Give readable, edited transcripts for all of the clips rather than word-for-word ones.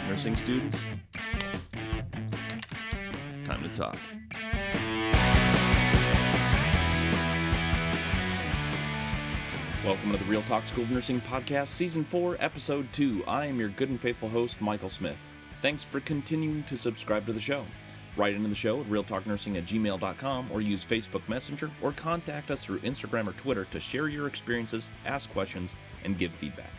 Nursing students, time to talk. Welcome to the Real Talk School of Nursing Podcast, Season 4, Episode 2. I am your good and faithful host, Michael Smith. Thanks for continuing to subscribe to the show. Write into the show at realtalknursing@gmail.com or use Facebook Messenger or contact us through Instagram or Twitter to share your experiences, ask questions, and give feedback.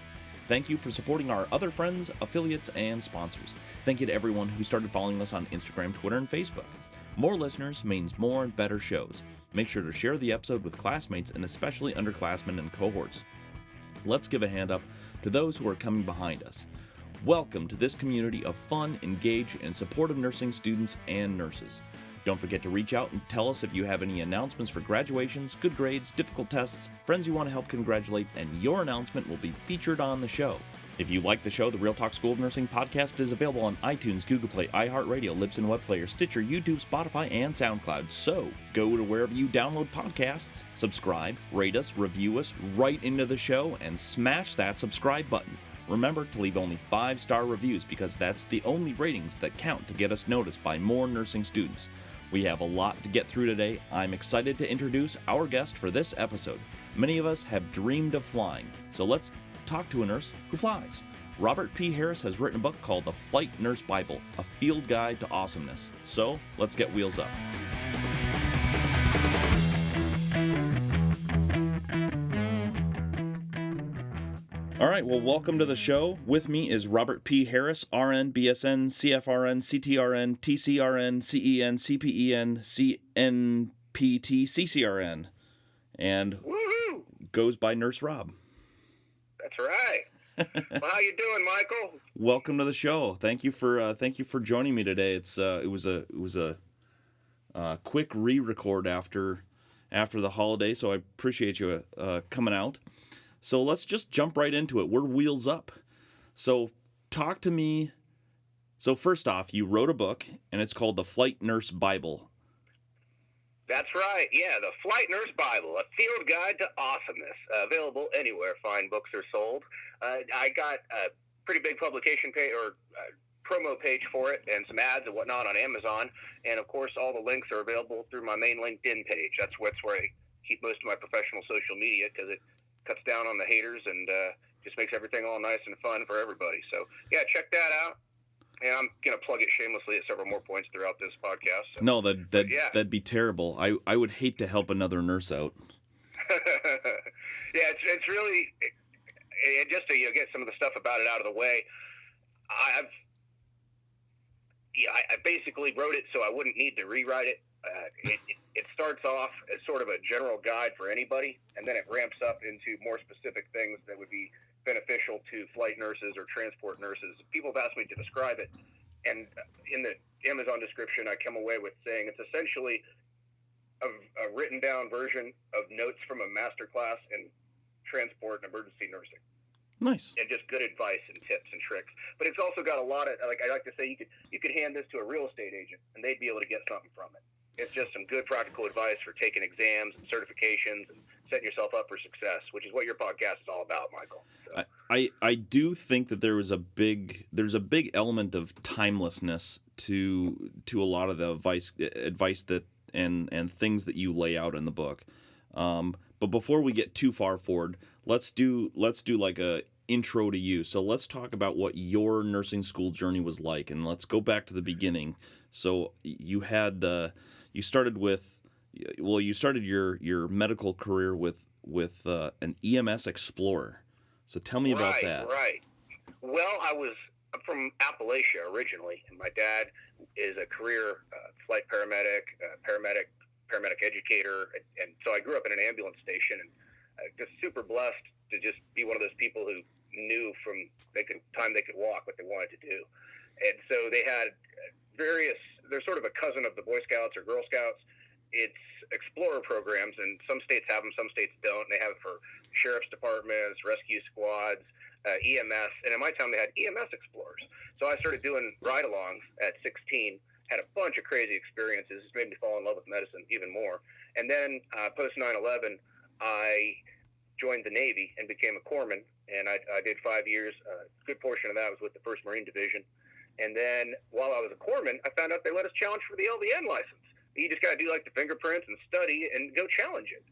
Thank you for supporting our other friends, affiliates, and sponsors. Thank you to everyone who started following us on Instagram, Twitter, and Facebook. More listeners means more and better shows. Make sure to share the episode with classmates and especially underclassmen and cohorts. Let's give a hand up to those who are coming behind us. Welcome to this community of fun, engaged, and supportive nursing students and nurses. Don't forget to reach out and tell us if you have any announcements for graduations, good grades, difficult tests, friends you want to help congratulate, and your announcement will be featured on the show. If you like the show, the Real Talk School of Nursing podcast is available on iTunes, Google Play, iHeartRadio, Libsyn Web Player, Stitcher, YouTube, Spotify, and SoundCloud. So, go to wherever you download podcasts, subscribe, rate us, review us, write into the show, and smash that subscribe button. Remember to leave only 5-star reviews because that's the only ratings that count to get us noticed by more nursing students. We have a lot to get through today. I'm excited to introduce our guest for this episode. Many of us have dreamed of flying, so let's talk to a nurse who flies. Robert P. Harris has written a book called The Flight Nurse Bible, a field guide to awesomeness. So let's get wheels up. All right, well, welcome to the show. With me is Robert P. Harris, RN, BSN, CFRN, CTRN, TCRN, CEN, CPEN, CNPT, CCRN, and Woohoo! goes by Nurse Rob. That's right. Well, how you doing, Michael? Welcome to the show. Thank you for joining me today. It was a quick re-record after the holiday, so I appreciate you coming out. So let's just jump right into it. We're wheels up. So talk to me. So first off, you wrote a book, and it's called The Flight Nurse Bible. That's right. Yeah, The Flight Nurse Bible, a field guide to awesomeness. Available anywhere fine books are sold. I got a pretty big publication page or promo page for it and some ads and whatnot on Amazon. And, of course, all the links are available through my main LinkedIn page. That's where I keep most of my professional social media because it cuts down on the haters and just makes everything all nice and fun for everybody. So, yeah, check that out. And I'm going to plug it shamelessly at several more points throughout this podcast. So. No, that'd be terrible. I would hate to help another nurse out. Yeah, it's really just to get some of the stuff about it out of the way. I basically wrote it so I wouldn't need to rewrite it. It starts off as sort of a general guide for anybody, and then it ramps up into more specific things that would be beneficial to flight nurses or transport nurses. People have asked me to describe it, and in the Amazon description, I come away with saying it's essentially a written down version of notes from a master class in transport and emergency nursing. Nice. And just good advice and tips and tricks. But it's also got a lot of, like I like to say, you could hand this to a real estate agent, and they'd be able to get something from it. It's just some good practical advice for taking exams and certifications and setting yourself up for success, which is what your podcast is all about, Michael. So. I do think that there's a big element of timelessness to a lot of the advice that and things that you lay out in the book. But before we get too far forward, let's do like a intro to you. So let's talk about what your nursing school journey was like, and let's go back to the beginning. So you started your medical career with an EMS Explorer. So tell me about that. Right. Well, I'm from Appalachia originally, and my dad is a career flight paramedic, paramedic educator, and so I grew up in an ambulance station, and just super blessed to just be one of those people who knew from time they could walk what they wanted to do. And so they had they're sort of a cousin of the Boy Scouts or Girl Scouts. It's Explorer programs, and some states have them, some states don't. And they have it for sheriff's departments, rescue squads, EMS. And in my town, they had EMS Explorers. So I started doing ride-alongs at 16, had a bunch of crazy experiences. It's made me fall in love with medicine even more. And then post 9/11, I joined the Navy and became a corpsman. And I did 5 years. A good portion of that was with the 1st Marine Division. And then while I was a corpsman, I found out they let us challenge for the LVN license. You just got to do like the fingerprints and study and go challenge it,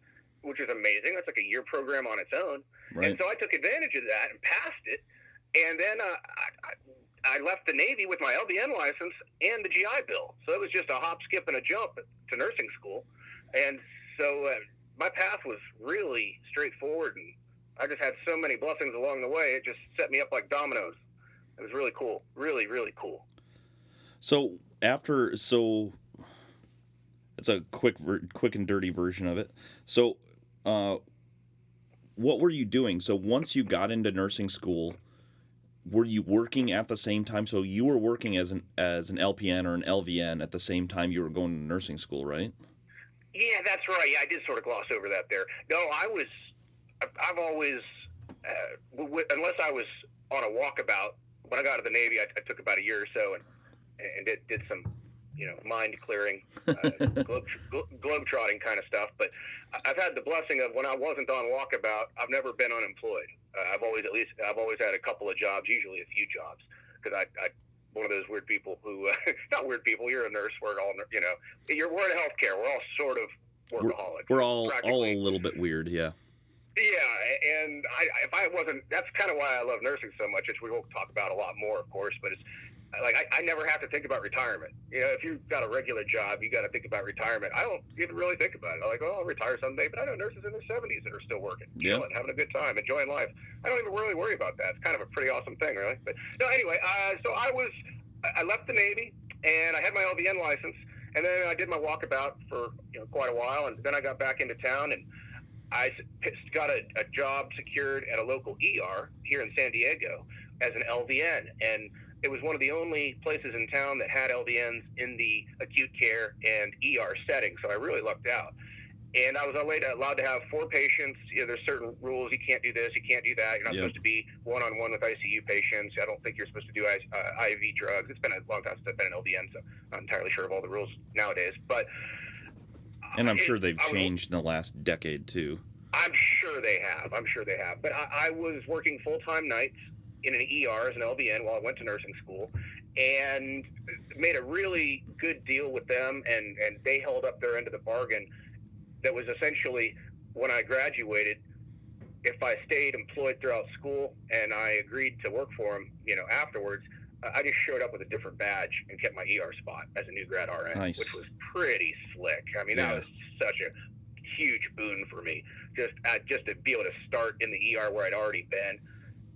which is amazing. That's like a year program on its own. Right. And so I took advantage of that and passed it. And then I left the Navy with my LVN license and the GI Bill. So it was just a hop, skip, and a jump to nursing school. And so my path was really straightforward, and I just had so many blessings along the way. It just set me up like dominoes. It was really cool. Really, really cool. So it's a quick and dirty version of it. So what were you doing? So once you got into nursing school, were you working at the same time? So you were working as an LPN or an LVN at the same time you were going to nursing school, right? Yeah, that's right. Yeah, I did sort of gloss over that there. No, I've always, unless I was on a walkabout, when I got out of the Navy, I took about a year or so and did some, mind clearing, globe-trotting kind of stuff. But I've had the blessing of when I wasn't on walkabout, I've never been unemployed. I've always had a couple of jobs, usually a few jobs, because I one of those weird people who, not weird people, you're a nurse, we're all, we're in healthcare, we're all sort of workaholics. We're all a little bit weird, yeah. Yeah, and if I wasn't, that's kind of why I love nursing so much, which we will talk about a lot more, of course, but it's like I never have to think about retirement. If you've got a regular job, you got to think about retirement. I don't even really think about it. I'm like, oh, I'll retire someday, but I know nurses in their 70s that are still working, chilling, having a good time, enjoying life. I don't even really worry about that. It's kind of a pretty awesome thing, really. But no, anyway, so I left the Navy, and I had my LVN license, and then I did my walkabout for quite a while, and then I got back into town, and I got a job secured at a local ER here in San Diego as an LVN, and it was one of the only places in town that had LVNs in the acute care and ER setting, so I really lucked out. And I was allowed to have 4 patients. There's certain rules. You can't do this. You can't do that. You're not supposed to be one-on-one with ICU patients. I don't think you're supposed to do IV drugs. It's been a long time since I've been an LVN, so I'm not entirely sure of all the rules nowadays. But and I'm sure they've changed in the last decade, too. I'm sure they have. But I was working full-time nights in an ER as an LVN while I went to nursing school, and made a really good deal with them, and they held up their end of the bargain. That was essentially, when I graduated, if I stayed employed throughout school and I agreed to work for them, afterwards, I just showed up with a different badge and kept my ER spot as a new grad RN, nice. Which was pretty slick. I mean, that was such a huge boon for me, just to be able to start in the ER where I'd already been.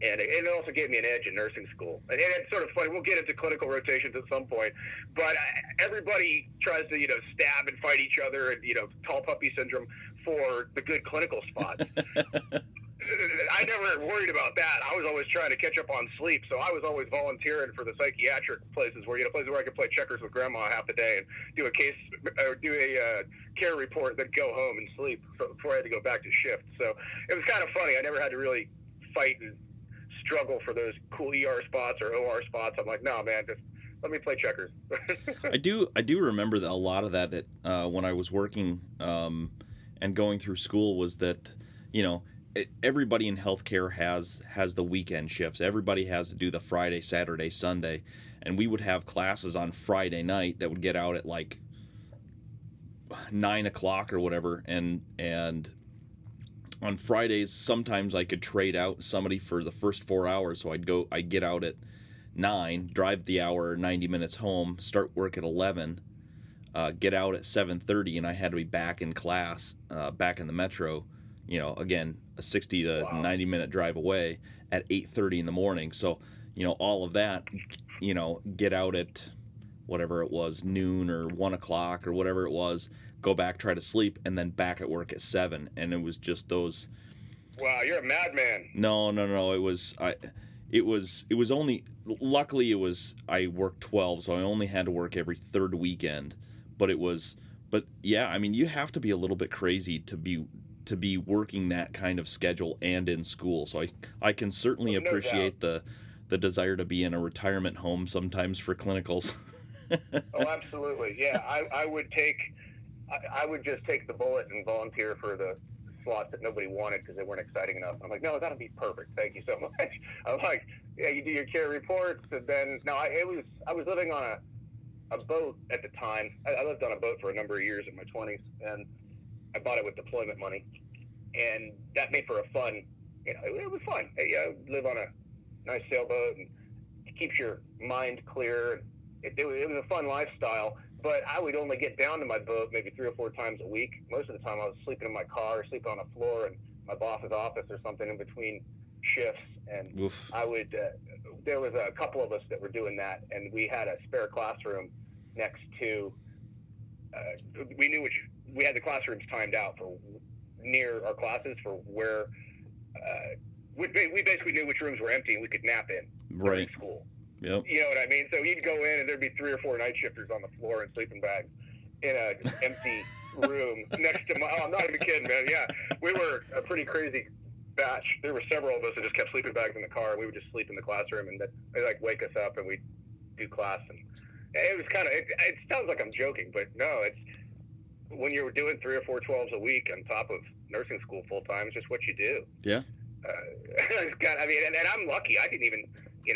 And it also gave me an edge in nursing school. And it's sort of funny. We'll get into clinical rotations at some point. But everybody tries to, stab and fight each other and, tall puppy syndrome for the good clinical spots. I never worried about that. I was always trying to catch up on sleep. So I was always volunteering for the psychiatric places where, places where I could play checkers with grandma half the day and do a case or do a care report, then go home and sleep before I had to go back to shift. So it was kind of funny. I never had to really fight and struggle for those cool ER spots or OR spots. I'm like, no, man, just let me play checkers. I do remember that a lot of that when I was working and going through school was that, everybody in healthcare has the weekend shifts. Everybody has to do the Friday, Saturday, Sunday, and we would have classes on Friday night that would get out at like 9 o'clock or whatever, and on Fridays, sometimes I could trade out somebody for the first 4 hours. So I'd get out at 9, drive the hour, 90 minutes home, start work at 11, get out at 7:30, and I had to be back in class, back in the metro, again, a 60 to 90 minute drive away at 8:30 in the morning. So, all of that, get out at whatever it was, noon or 1 o'clock or whatever it was, go back, try to sleep, and then back at work at 7. And it was just those. Wow, you're a madman. No. It was only, luckily I worked 12, so I only had to work every third weekend. But yeah, I mean, you have to be a little bit crazy to be working that kind of schedule and in school. So I can certainly appreciate the desire to be in a retirement home sometimes for clinicals. Oh, absolutely. Yeah, I would just take the bullet and volunteer for the slots that nobody wanted because they weren't exciting enough. I'm like, no, that'll be perfect. Thank you so much. I'm like, yeah, you do your care reports, and then I was living on a boat at the time. I lived on a boat for a number of years in my 20s, and I bought it with deployment money, and that made for a fun, it was fun. Live on a nice sailboat, and it keeps your mind clear. It was a fun lifestyle, but I would only get down to my boat maybe 3 or 4 times a week. Most of the time I was sleeping in my car or sleeping on the floor in my boss's office or something in between shifts, and Oof. I would, there was a couple of us that were doing that, and we had a spare classroom next to, we had the classrooms timed out for near our classes for where, we basically knew which rooms were empty and we could nap in during school. Yep. You know what I mean? So you'd go in and there'd be 3 or 4 night shifters on the floor in sleeping bags in an empty room next to I'm not even kidding, man. Yeah, we were a pretty crazy batch. There were several of us that just kept sleeping bags in the car, and we would just sleep in the classroom, and they'd like wake us up and we'd do class. And it was kind of, it sounds like I'm joking, but no, it's when you're doing 3 or 4 12s a week on top of nursing school full time, it's just what you do. Yeah. And I'm lucky. I didn't even,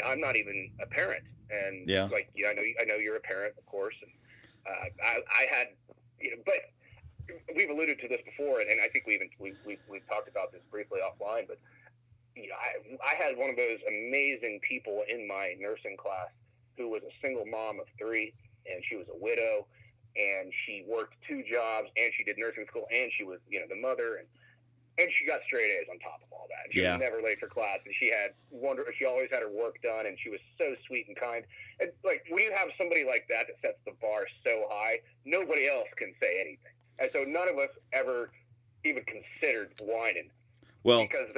I'm not even a parent. And I know you're a parent, of course. And I had, but we've alluded to this before, and I think we've talked about this briefly offline. But I had one of those amazing people in my nursing class who was a single mom of 3, and she was a widow, and she worked 2 jobs, and she did nursing school, and she was, the mother, and she got straight A's on top of all that. And she was never late for class, and she always had her work done, and she was so sweet and kind. And like, when you have somebody like that sets the bar so high, nobody else can say anything. And so none of us ever even considered whining. Well, because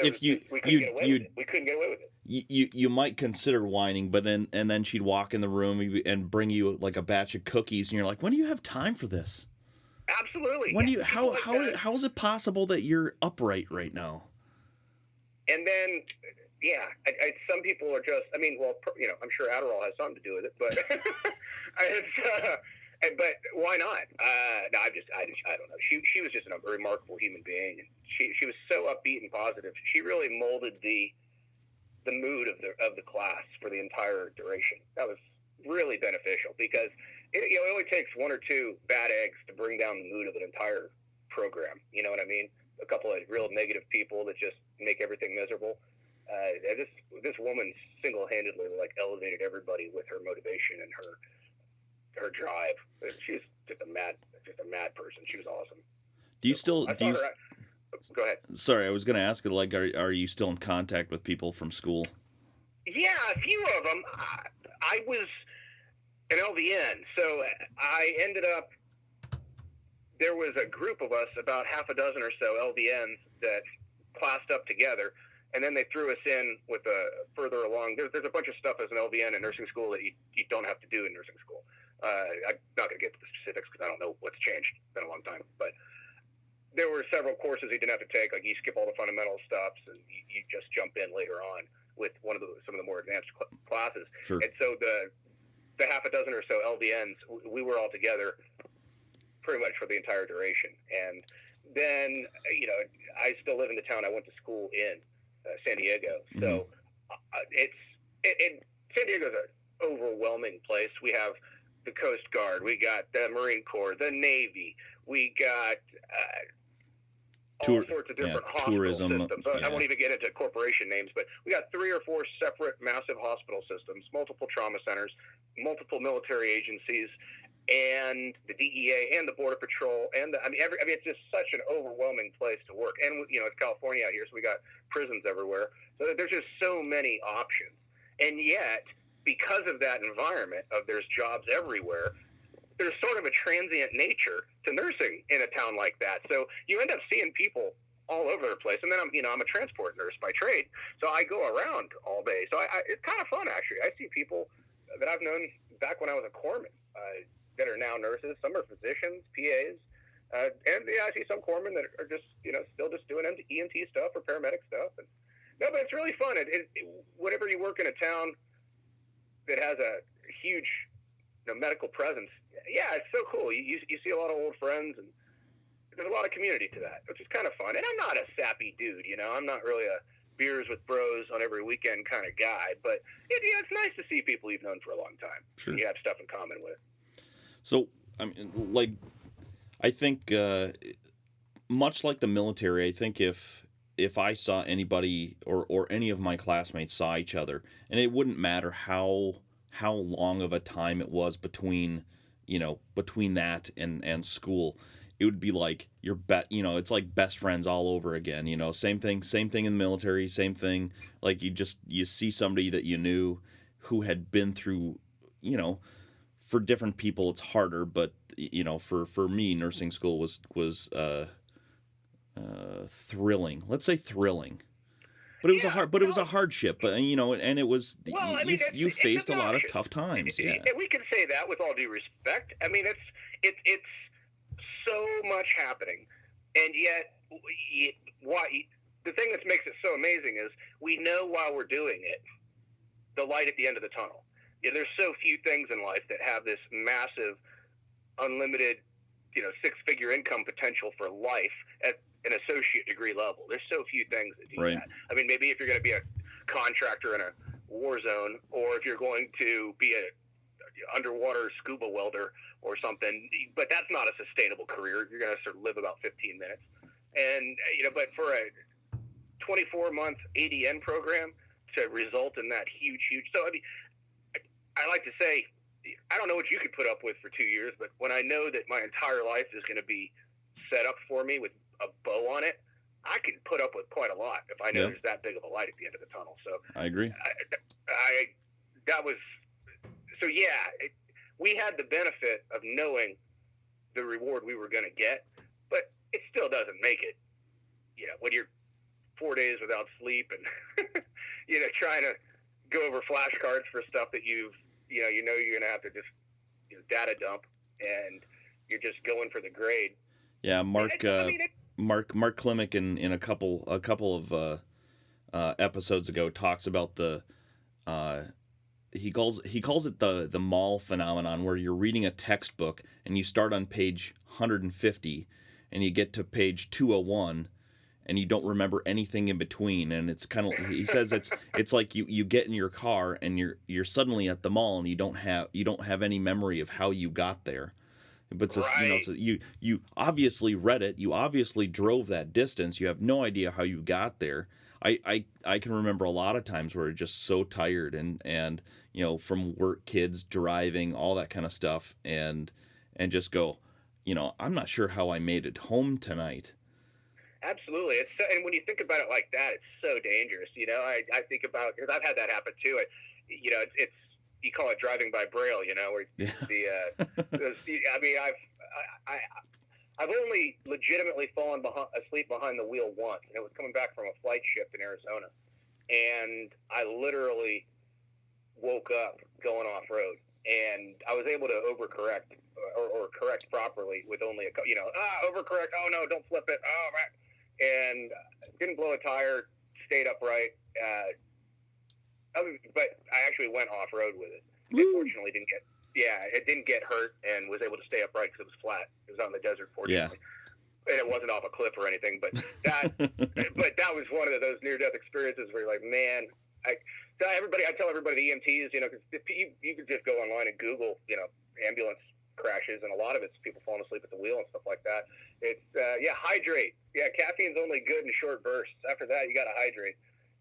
we couldn't get away with it. You might consider whining, but then she'd walk in the room and bring you like a batch of cookies, and you're like, when do you have time for this? Absolutely. When do you how is it possible that you're upright right now? And then, some people are just. I mean, well, I'm sure Adderall has something to do with it, but but why not? No, I don't know. She was just a remarkable human being, and she was so upbeat and positive. She really molded the mood of the class for the entire duration. That was really beneficial because it only takes 1 or 2 bad eggs to bring down the mood of an entire program. You know what I mean? A couple of real negative people that just make everything miserable. This woman single-handedly elevated everybody with her motivation and her drive. She's just a mad person. She was awesome. Go ahead. Sorry, I was going to ask, are you still in contact with people from school? Yeah, a few of them. I was an LVN, so I ended up, there was a group of us, about half a dozen or so LVNs that classed up together, and then they threw us in with further along. There's a bunch of stuff as an LVN in nursing school that you don't have to do in nursing school. I'm not going to get to the specifics because I don't know what's changed. It's been a long time, but there were several courses you didn't have to take. Like, you skip all the fundamental stuff, and you just jump in later on with some of the more advanced classes. Sure. And so the half a dozen or so LVNs, we were all together pretty much for the entire duration. And then, I still live in the town I went to school in, San Diego. So San Diego's an overwhelming place. We have the Coast Guard, we got the Marine Corps, the Navy, we got all sorts of different hospital tourism systems. I won't even get into corporation names, but we got 3 or 4 separate massive hospital systems, multiple trauma centers, multiple military agencies, and the DEA and the Border Patrol, and it's just such an overwhelming place to work. And it's California out here, so we got prisons everywhere. So there's just so many options. And yet, because of that environment of there's jobs everywhere, there's sort of a transient nature to nursing in a town like that. So you end up seeing people all over the place. And then I'm a transport nurse by trade, so I go around all day. So it's kind of fun, actually. I see people that I've known back when I was a corpsman that are now nurses. Some are physicians, PAs, and I see some corpsmen that are just still just doing EMT stuff or paramedic stuff. And no, but it's really fun. Whenever you work in a town that has a huge medical presence, yeah, it's so cool. You see a lot of old friends, and there's a lot of community to that, which is kind of fun. And I'm not a sappy dude, you know. I'm not really a beers with bros on every weekend kind of guy, but it's nice to see people you've known for a long time. Sure. You have stuff in common with. So, I mean, like, I think much like the military, I think if I saw anybody or any of my classmates saw each other, and it wouldn't matter how long of a time it was between that and school, it would be like it's like best friends all over again. Same thing in the military, same thing. Like you see somebody that you knew who had been through, for different people it's harder, but for me, nursing school was thrilling. Let's say thrilling. But it was it was a hardship, but and it was you faced a lot of tough times. Yeah, we can say that with all due respect. I mean, it's so much happening, and yet the thing that makes it so amazing is we know while we're doing it the light at the end of the tunnel. Yeah, there's so few things in life that have this massive, unlimited, six-figure income potential for life at an associate degree level. There's so few things that do that. I mean, maybe if you're going to be a contractor in a war zone, or if you're going to be a underwater scuba welder or something, but that's not a sustainable career. You're going to sort of live about 15 minutes. And, but for a 24-month ADN program to result in that huge, so, I mean, I like to say, I don't know what you could put up with for 2 years, but when I know that my entire life is going to be set up for me with a bow on it, I can put up with quite a lot if I know there's that big of a light at the end of the tunnel. So I agree. We had the benefit of knowing the reward we were going to get, but it still doesn't make it, when you're 4 days without sleep and, trying to go over flashcards for stuff that you're going to have to just data dump, and you're just going for the grade. Yeah, Mark Klimek in a couple of episodes ago talks about the he calls it the mall phenomenon, where you're reading a textbook and you start on page 150 and you get to page 201 and you don't remember anything in between, and it's kind of, he says it's like you get in your car and you're suddenly at the mall and you don't have any memory of how you got there. But so you obviously read it, you obviously drove that distance, you have no idea how you got there. I can remember a lot of times where you're just so tired and from work, kids, driving, all that kind of stuff, and just go, I'm not sure how I made it home tonight. Absolutely. And when you think about it like that, it's so dangerous. I think about, because I've had that happen too. It's you call it driving by braille, where I mean, I've only legitimately fallen asleep behind the wheel once, and it was coming back from a flight shift in Arizona, and I literally woke up going off road, and I was able to overcorrect or correct properly with only overcorrect. Oh no, don't flip it. Oh right. And didn't blow a tire, stayed upright. But I actually went off road with it. Fortunately, it didn't get hurt, and was able to stay upright because it was flat. It was on the desert, fortunately. Yeah. And it wasn't off a cliff or anything. But that was one of those near-death experiences where you're like, man. I tell everybody, the EMTs, because you could just go online and Google, ambulance crashes, and a lot of it's people falling asleep at the wheel and stuff like that. It's hydrate. Yeah, caffeine's only good in short bursts. After that, you got to hydrate.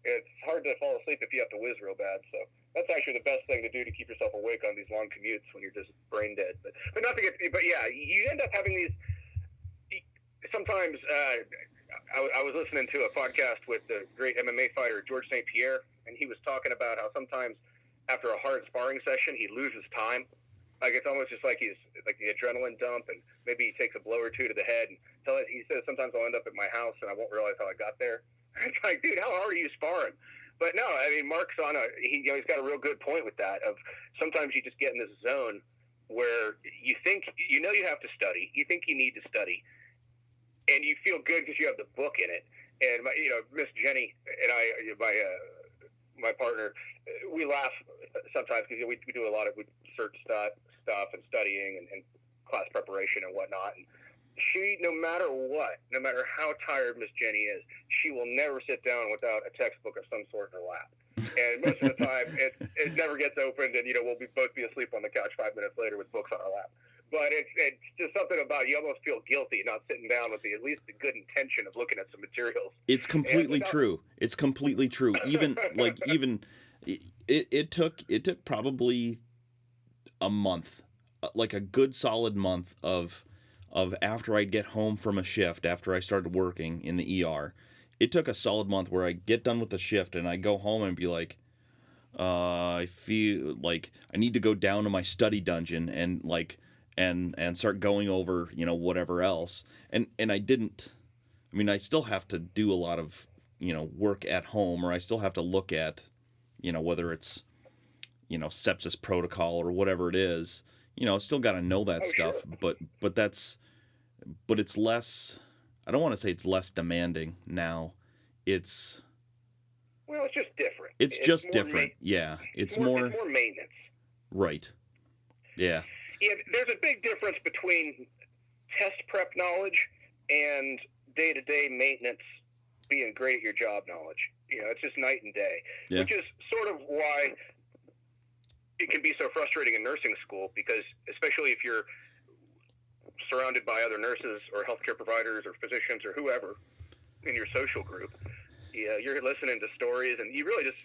It's hard to fall asleep if you have to whiz real bad. So that's actually the best thing to do to keep yourself awake on these long commutes when you're just brain dead. But yeah, you end up having these. Sometimes I was listening to a podcast with the great MMA fighter George St. Pierre, and he was talking about how sometimes after a hard sparring session, he loses time. Like, it's almost just like he's like the adrenaline dump, and maybe he takes a blow or two to the head. And he says, sometimes I'll end up at my house and I won't realize how I got there. It's like, dude, how hard are you sparring? But no, I mean, Mark's he's got a real good point with that. Of sometimes you just get in this zone where you think you have to study, you think you need to study, and you feel good because you have the book in it. And Miss Jenny and I, my partner, we laugh sometimes because we do a lot of search stuff and studying and class preparation and whatnot. And she, no matter what, no matter how tired Miss Jenny is, she will never sit down without a textbook of some sort in her lap. And most of the time, it never gets opened, and we'll both be asleep on the couch 5 minutes later with books on our lap. But it's just something about, you almost feel guilty not sitting down with at least the good intention of looking at some materials. It's completely true. It's completely true. Even it took probably a month, like a good solid month of after I'd get home from a shift, after I started working in the ER. It took a solid month where I get done with the shift and I go home and be like, I feel like I need to go down to my study dungeon and start going over, whatever else. And I didn't. I mean, I still have to do a lot of, work at home, or I still have to look at, whether it's, sepsis protocol or whatever it is. Still got to know that stuff, sure. but it's less. I don't want to say it's less demanding now. It's just different. It's just different. Yeah, it's more maintenance. Right. Yeah. Yeah, there's a big difference between test prep knowledge and day-to-day maintenance being great at your job knowledge. It's just night and day, which is sort of why it can be so frustrating in nursing school, because especially if you're surrounded by other nurses or healthcare providers or physicians or whoever in your social group, you're listening to stories, and you really just,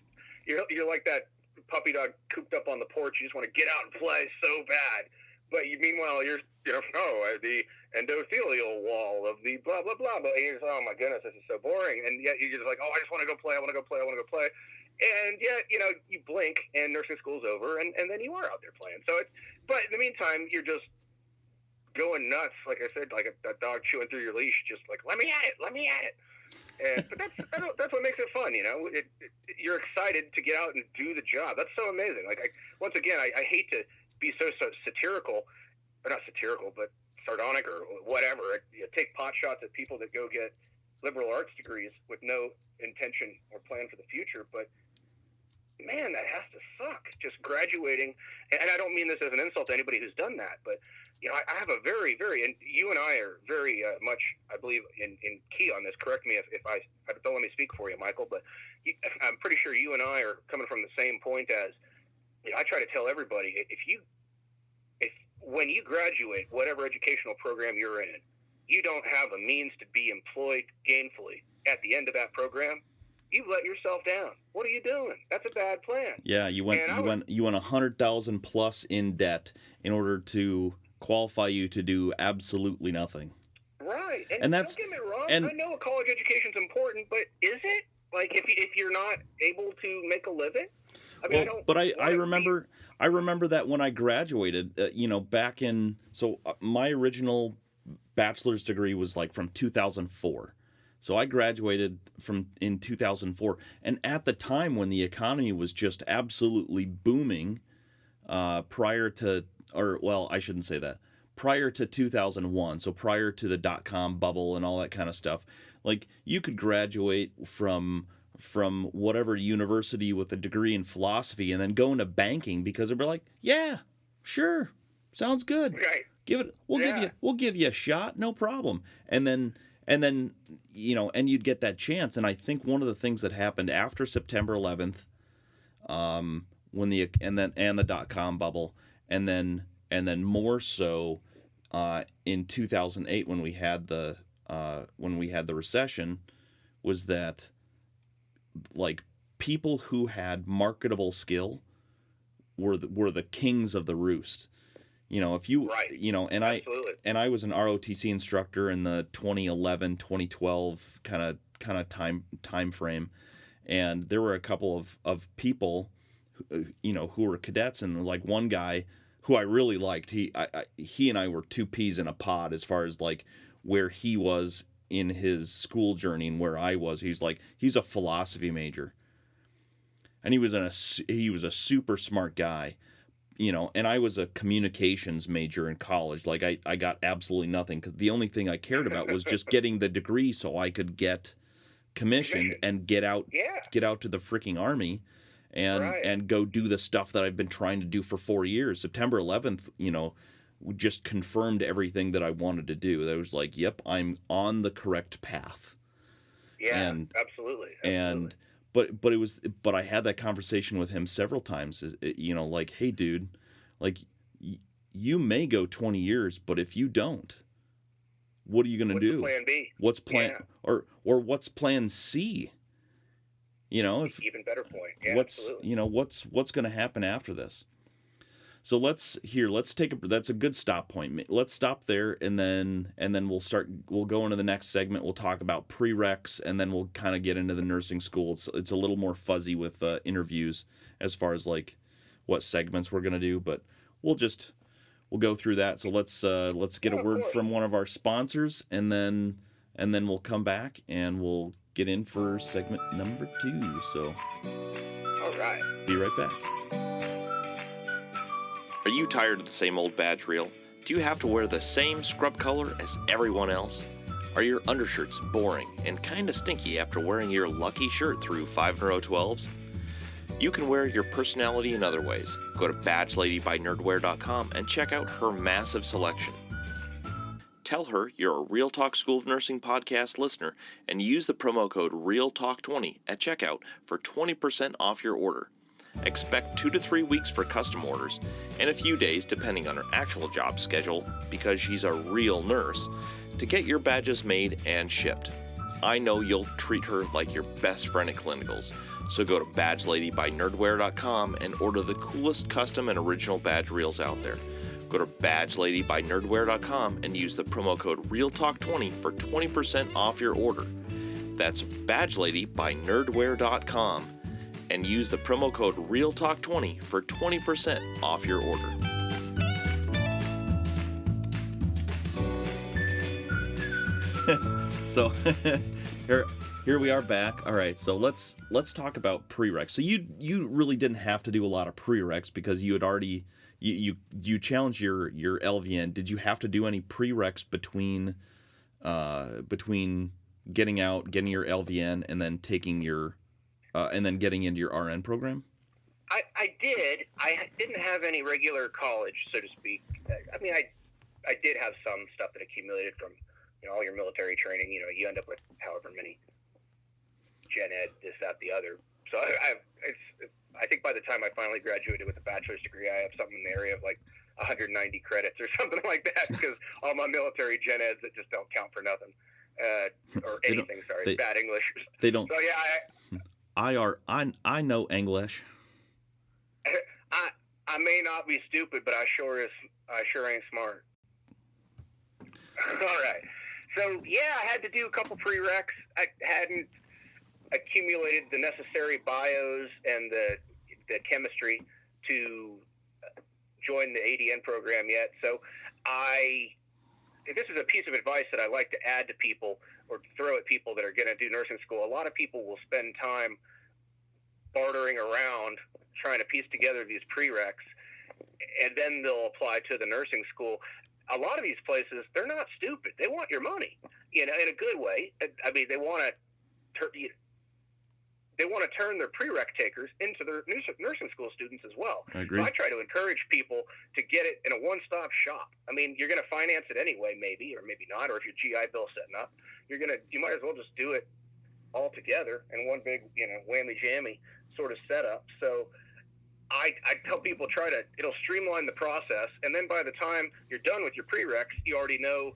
you're like that puppy dog cooped up on the porch. You just want to get out and play so bad. But meanwhile, you're, the endothelial wall of the blah, blah, blah. But you're just, oh my goodness, this is so boring. And yet you're just like, oh, I just want to go play. I want to go play. I want to go play. And yet, you blink and nursing school's over, and then you are out there playing. But in the meantime, you're just going nuts. Like I said, like a dog chewing through your leash, just like, let me at it. But that's what makes it fun, you're excited to get out and do the job. That's so amazing. Like, once again, I hate to be so satirical, or not satirical, but sardonic or whatever. Take pot shots at people that go get liberal arts degrees with no intention or plan for the future. But man, that has to suck. Just graduating, and I don't mean this as an insult to anybody who's done that, but I have a very, very, and you and I are very much, I believe, in key on this. Correct me if don't let me speak for you, Michael, but I'm pretty sure you and I are coming from the same point as, I try to tell everybody, if when you graduate, whatever educational program you're in, you don't have a means to be employed gainfully at the end of that program, you've let yourself down. What are you doing? That's a bad plan. Yeah, you went 100,000 plus in debt in order to qualify you to do absolutely nothing. Right, and that's, don't get me wrong. I know college education's important, but is it? Like, if you're not able to make a living? I mean, I remember that when I graduated, back in, my original bachelor's degree was like from 2004. So I graduated in 2004, and at the time when the economy was just absolutely booming, prior to 2001, so prior to the dot-com bubble and all that kind of stuff, like, you could graduate from whatever university with a degree in philosophy and then go into banking because they'd be like, yeah, sure, sounds good. Right. We'll give you a shot, no problem. And then and you'd get that chance. And I think one of the things that happened after September 11th, when the dot-com bubble, and then more so in 2008 when we had the recession, was that, like, people who had marketable skill were the kings of the roost. If you, right. Absolutely. I was an ROTC instructor in the 2011, 2012 kind of time frame, and there were a couple of people, who were cadets, and like one guy who I really liked. He and I were two peas in a pod as far as like where he was in his school journey and where I was. He's a philosophy major, and he was a super smart guy. And I was a communications major in college. Like, I got absolutely nothing, because the only thing I cared about was just getting the degree so I could get commissioned and get out to the freaking army and go do the stuff that I've been trying to do for 4 years. September 11th, just confirmed everything that I wanted to do. That was like, yep, I'm on the correct path. Yeah, absolutely. And but I had that conversation with him several times. Like, hey, dude, like you may go 20 years, but if you don't, what are you going to do? Plan B? What's plan or what's plan C? If even better point. Yeah, absolutely. What's going to happen after this? So let's take that's a good stop point. Let's stop there, and then we'll go into the next segment. We'll talk about prereqs, and then we'll kind of get into the nursing school. It's a little more fuzzy with interviews as far as like what segments we're going to do, but we'll go through that. So let's get a word from one of our sponsors, and then we'll come back and we'll get in for segment number 2. So all right. Be right back. Are you tired of the same old badge reel? Do you have to wear the same scrub color as everyone else? Are your undershirts boring and kinda stinky after wearing your lucky shirt through 5 in a row 12s? You can wear your personality in other ways. Go to badgeladybynerdwear.com and check out her massive selection. Tell her you're a Real Talk School of Nursing podcast listener and use the promo code REALTALK20 at checkout for 20% off your order. Expect 2 to 3 weeks for custom orders, and a few days depending on her actual job schedule, because she's a real nurse, to get your badges made and shipped. I know you'll treat her like your best friend at clinicals, so go to badgeladybynerdwear.com and order the coolest custom and original badge reels out there. Go to badgeladybynerdwear.com and use the promo code REALTALK20 for 20% off your order. That's badgeladybynerdwear.com. and use the promo code REALTALK20 for 20% off your order. So here we are back. All right, so let's talk about prereqs. So you really didn't have to do a lot of prereqs because you had already you challenged your LVN. Did you have to do any prereqs between getting your LVN and then taking your and then getting into your RN program? I did. I didn't have any regular college, so to speak. I mean, I did have some stuff that accumulated from all your military training. You end up with however many gen ed, this, that, the other. So I think by the time I finally graduated with a bachelor's degree, I have something in the area of like 190 credits or something like that, because all my military gen eds that just don't count for nothing or anything. Sorry, bad English. They don't. So yeah. I know English. I may not be stupid, but I sure ain't smart. All right. So yeah, I had to do a couple prereqs. I hadn't accumulated the necessary bios and the chemistry to join the ADN program yet. So this is a piece of advice that I like to add to people or throw at people that are going to do nursing school. A lot of people will spend time bartering around trying to piece together these prereqs, and then they'll apply to the nursing school. A lot of these places, they're not stupid. They want your money, in a good way. I mean, they want to turn their prereq takers into their nursing school students as well. I agree. So I try to encourage people to get it in a one-stop shop. I mean, you're going to finance it anyway, maybe, or maybe not, or if your GI bill's setting up, you might as well just do it all together in one big, whammy-jammy sort of setup. So I tell people it'll streamline the process, and then by the time you're done with your prereqs, you already know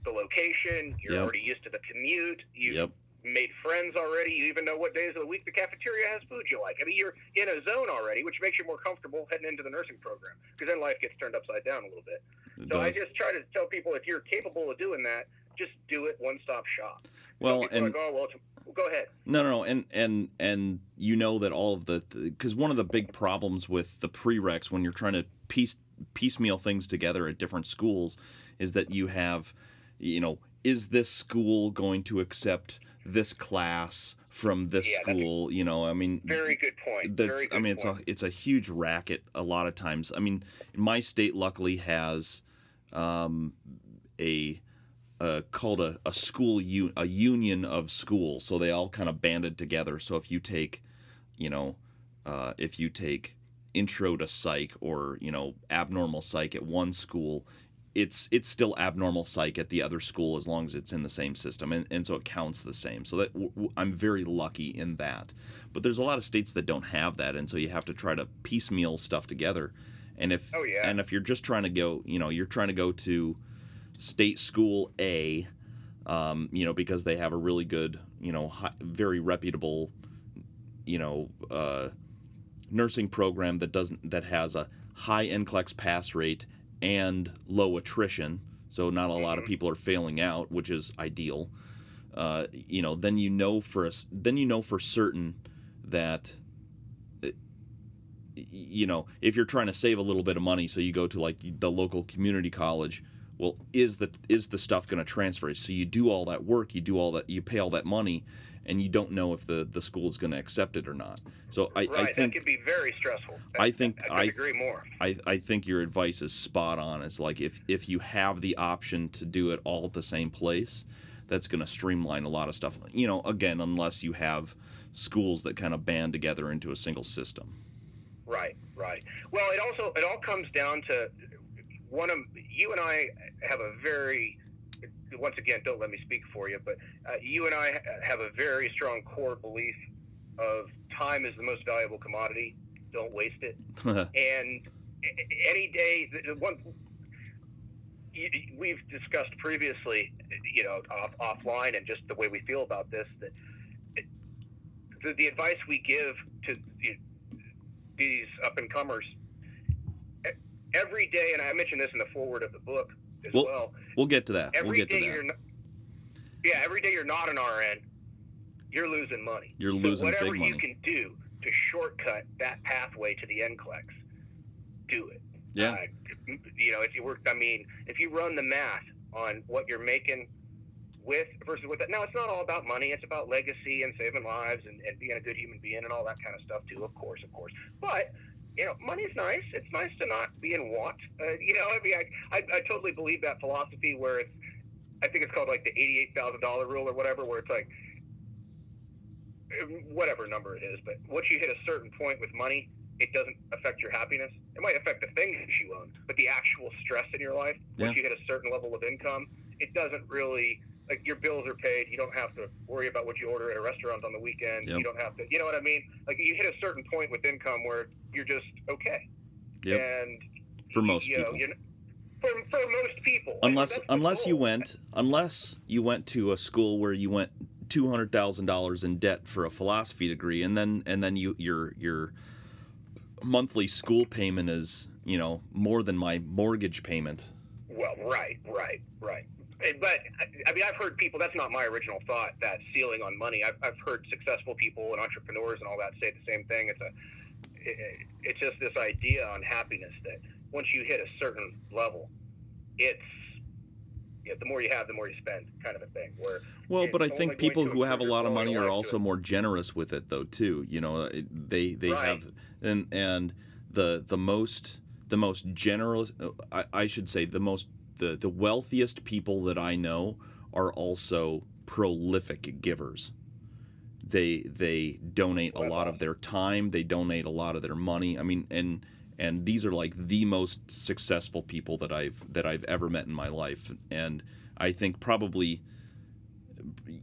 the location, you're already used to the commute, you've made friends already, you even know what days of the week the cafeteria has food you like. I mean, you're in a zone already, which makes you more comfortable heading into the nursing program, because then life gets turned upside down a little bit. I just try to tell people, if you're capable of doing that, just do it one-stop shop. Well, and go ahead. No, and that all of because one of the big problems with the prereqs when you're trying to piecemeal things together at different schools is that you have, is this school going to accept this class from this school? I mean, very good point. It's a huge racket a lot of times. I mean, my state luckily has called a school a union of schools, so they all kind of banded together. So if you take intro to psych or abnormal psych at one school, it's still abnormal psych at the other school as long as it's in the same system, and so it counts the same. So that I'm very lucky in that. But there's a lot of states that don't have that, and so you have to try to piecemeal stuff together. And if you're just trying to go, you're trying to go to state school A, because they have a really good, very reputable, nursing program that has a high NCLEX pass rate and low attrition, so not a lot of people are failing out, which is ideal. Then for certain that if you're trying to save a little bit of money, so you go to like the local community college. Well, is the stuff going to transfer? So you do all that work, you pay all that money, and you don't know if the school is going to accept it or not. So I think that could be very stressful. I agree more. I think your advice is spot on. It's like if you have the option to do it all at the same place, that's going to streamline a lot of stuff. Again, unless you have schools that kind of band together into a single system. Right. Well, it all comes down to you and I have a very, once again, don't let me speak for you, but you and I have a very strong core belief of time is the most valuable commodity. Don't waste it. And any day, we've discussed previously, offline, and just the way we feel about this, that the advice we give to these up-and-comers every day, and I mentioned this in the foreword of the book as well. We'll get to that. Every day you're not an RN, you're losing money. You're losing big money. Whatever you can do to shortcut that pathway to the NCLEX, do it. Yeah. If you run the math on what you're making with versus with that, now it's not all about money. It's about legacy and saving lives and being a good human being and all that kind of stuff too, of course. But money's nice. It's nice to not be in want. I totally believe that philosophy where I think it's called like the $88,000 rule or whatever, where it's like whatever number it is. But once you hit a certain point with money, it doesn't affect your happiness. It might affect the things you own, but the actual stress in your life, once you hit a certain level of income, it doesn't really, like, your bills are paid. You don't have to worry about what you order at a restaurant on the weekend. Yep. You don't have to, you know what I mean? Like, you hit a certain point with income where you're just okay. Yep. And for most people. For most people. Unless you went to a school where you went $200,000 in debt for a philosophy degree, and then your monthly school payment is, more than my mortgage payment. Well, right. But I've heard people. That's not my original thought. That ceiling on money. I've heard successful people and entrepreneurs and all that say the same thing. It's just this idea on happiness that once you hit a certain level, it's the more you have, the more you spend, kind of a thing. But I think people who have a lot of money are also more generous with it, though, too. They have and the most generous. I should say the wealthiest people that I know are also prolific givers. They donate a lot of their time. They donate a lot of their money. I mean, and these are like the most successful people that I've ever met in my life. And I think probably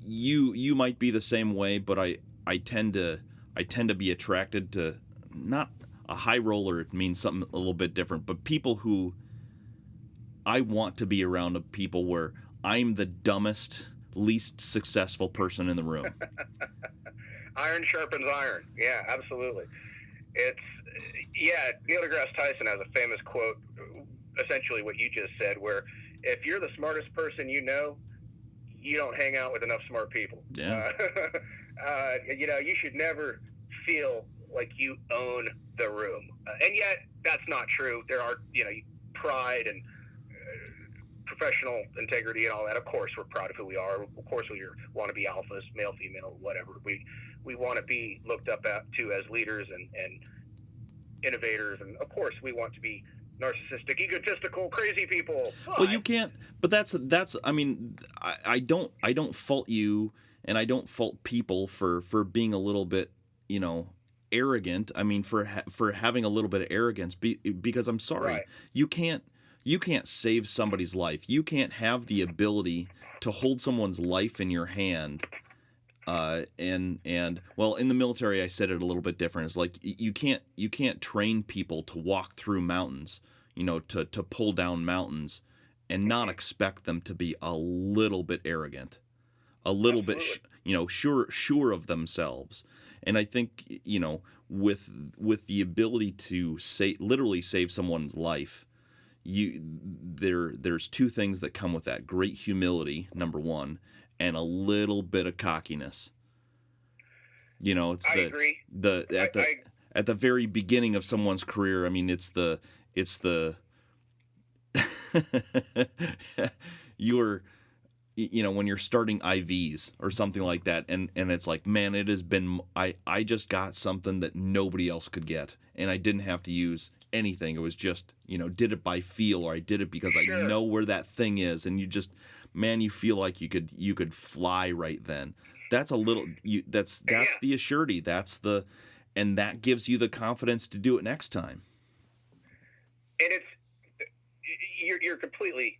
you might be the same way, but I tend to be attracted to not a high roller. It means something a little bit different, but people who I want to be around people where I'm the dumbest, least successful person in the room. Iron sharpens iron. Yeah, absolutely. Neil deGrasse Tyson has a famous quote, essentially what you just said, where if you're the smartest person you know, you don't hang out with enough smart people. Yeah. You should never feel like you own the room. And yet, that's not true. There are, pride and professional integrity and all that. Of course, we're proud of who we are. Of course, we want to be alphas, male, female, whatever. We want to be looked up to as leaders and innovators. And, of course, we want to be narcissistic, egotistical, crazy people. But, well, you can't. But that's. I mean, I don't fault you, and I don't fault people for being a little bit, arrogant. I mean, for having a little bit of arrogance, because I'm sorry, right. you can't you can't save somebody's life. You can't have the ability to hold someone's life in your hand. And well, in the military, I said it a little bit different. It's like you can't train people to walk through mountains, to pull down mountains, and not expect them to be a little bit arrogant, a little Absolutely. bit, sure of themselves. And I think, with the ability to literally save someone's life, there's two things that come with that: great humility, number one, and a little bit of cockiness. It's I agree. at the very beginning of someone's career. I mean, it's the you're when you're starting IVs or something like that, and it's like, man, it has been I just got something that nobody else could get, and I didn't have to use anything. It was just did it by feel, or I did it because Sure. I know where that thing is, and you feel like you could fly right then. That's that's the assurity, and that gives you the confidence to do it next time. And you're completely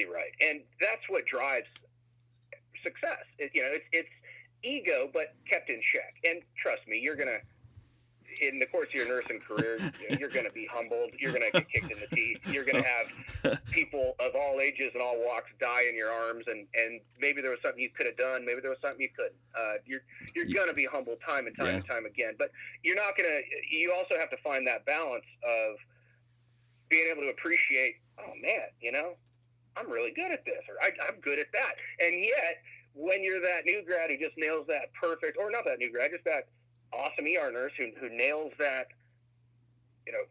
right, and that's what drives success. It's ego, but kept in check. And trust me, you're gonna, in the course of your nursing career, you're gonna be humbled. You're gonna get kicked in the teeth. You're gonna have people of all ages and all walks die in your arms, and maybe there was something you could have done. Maybe there was something you couldn't. You're gonna be humbled time and time and time again. But you're not gonna. You also have to find that balance of being able to appreciate, oh man, I'm really good at this, or I'm good at that. And yet, when you're that new grad who just nails that perfect, or not that new grad, just that awesome ER nurse who nails that,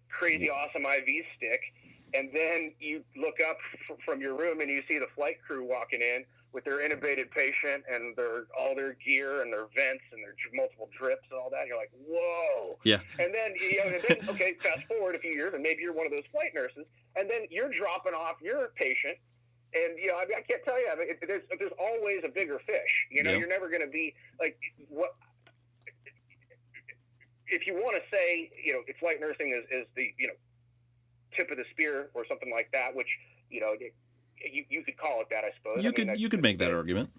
crazy awesome IV stick, and then you look up from your room and you see the flight crew walking in with their intubated patient and all their gear and their vents and their multiple drips and all that. You're like, whoa. Yeah. And then, okay, fast forward a few years, and maybe you're one of those flight nurses, and then you're dropping off your patient. And, I can't tell you, there's always a bigger fish. You're never going to be like, what, if you want to say, flight nursing is the, tip of the spear or something like that, which, you could call it that, I suppose. You could make that argument.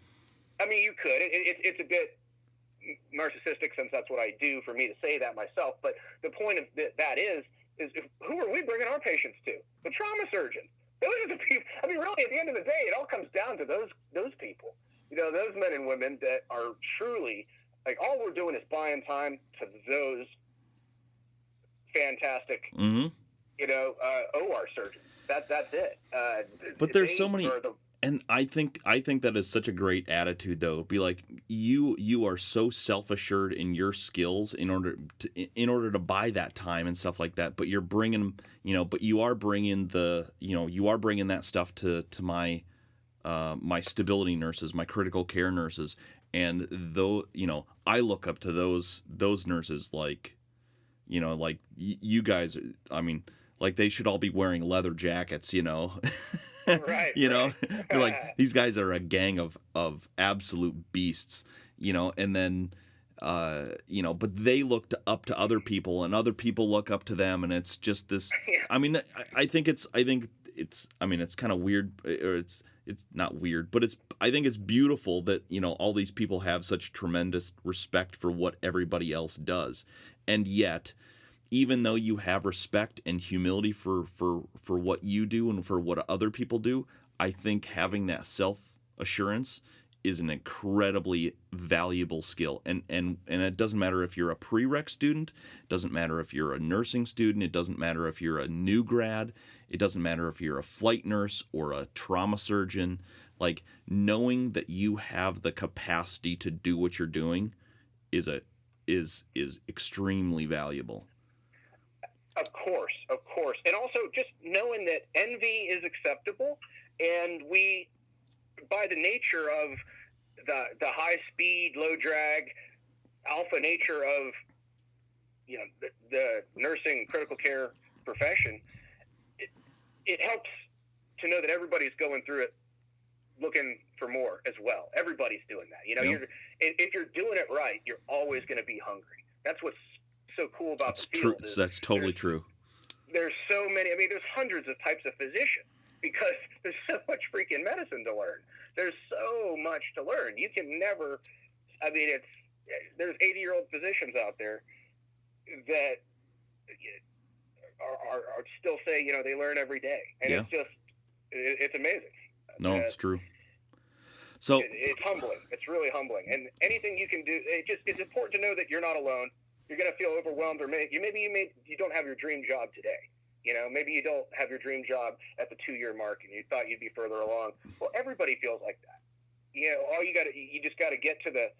I mean, you could. It's a bit narcissistic, since that's what I do, for me to say that myself. But the point of that is who are we bringing our patients to? The trauma surgeons. Those are the people. I mean, really, at the end of the day, it all comes down to those people. Those men and women that are truly, like, all we're doing is buying time to those fantastic, OR surgeons. That's it. But there's so many, and I think that is such a great attitude, though. Be like, you are so self-assured in your skills in order to buy that time and stuff like that. But you're bringing, but you are bringing that stuff to my my stability nurses, my critical care nurses, and though I look up to those nurses like, like you guys. I mean, like, they should all be wearing leather jackets, Right. You're like, these guys are a gang of absolute beasts, and then, but they look up to other people, and other people look up to them, and it's just this. I mean, I think it's kind of weird, or it's not weird, but I think it's beautiful that, all these people have such tremendous respect for what everybody else does, and yet, even though you have respect and humility for what you do and for what other people do, I think having that self-assurance is an incredibly valuable skill. And it doesn't matter if you're a prereq student, it doesn't matter if you're a nursing student, it doesn't matter if you're a new grad, it doesn't matter if you're a flight nurse or a trauma surgeon. Like, knowing that you have the capacity to do what you're doing is extremely valuable. Of course. And also just knowing that envy is acceptable, and we, by the nature of the high speed, low drag, alpha nature of, the nursing critical care profession, it helps to know that everybody's going through it looking for more as well. Everybody's doing that. If you're doing it right, you're always going to be hungry. That's what's so cool about the field. That's totally true. there's so many. I mean, there's hundreds of types of physicians because there's so much freaking medicine to learn. There's so much to learn. You can never. I mean, there's 80-year-old physicians out there that are still say, they learn every day, and it's amazing. No, it's true. So it's humbling. It's really humbling. And anything you can do, it's important to know that you're not alone. You're going to feel overwhelmed, or maybe you don't have your dream job today. Maybe you don't have your dream job at the 2-year mark, and you thought you'd be further along. Well, everybody feels like that. You just got to get to the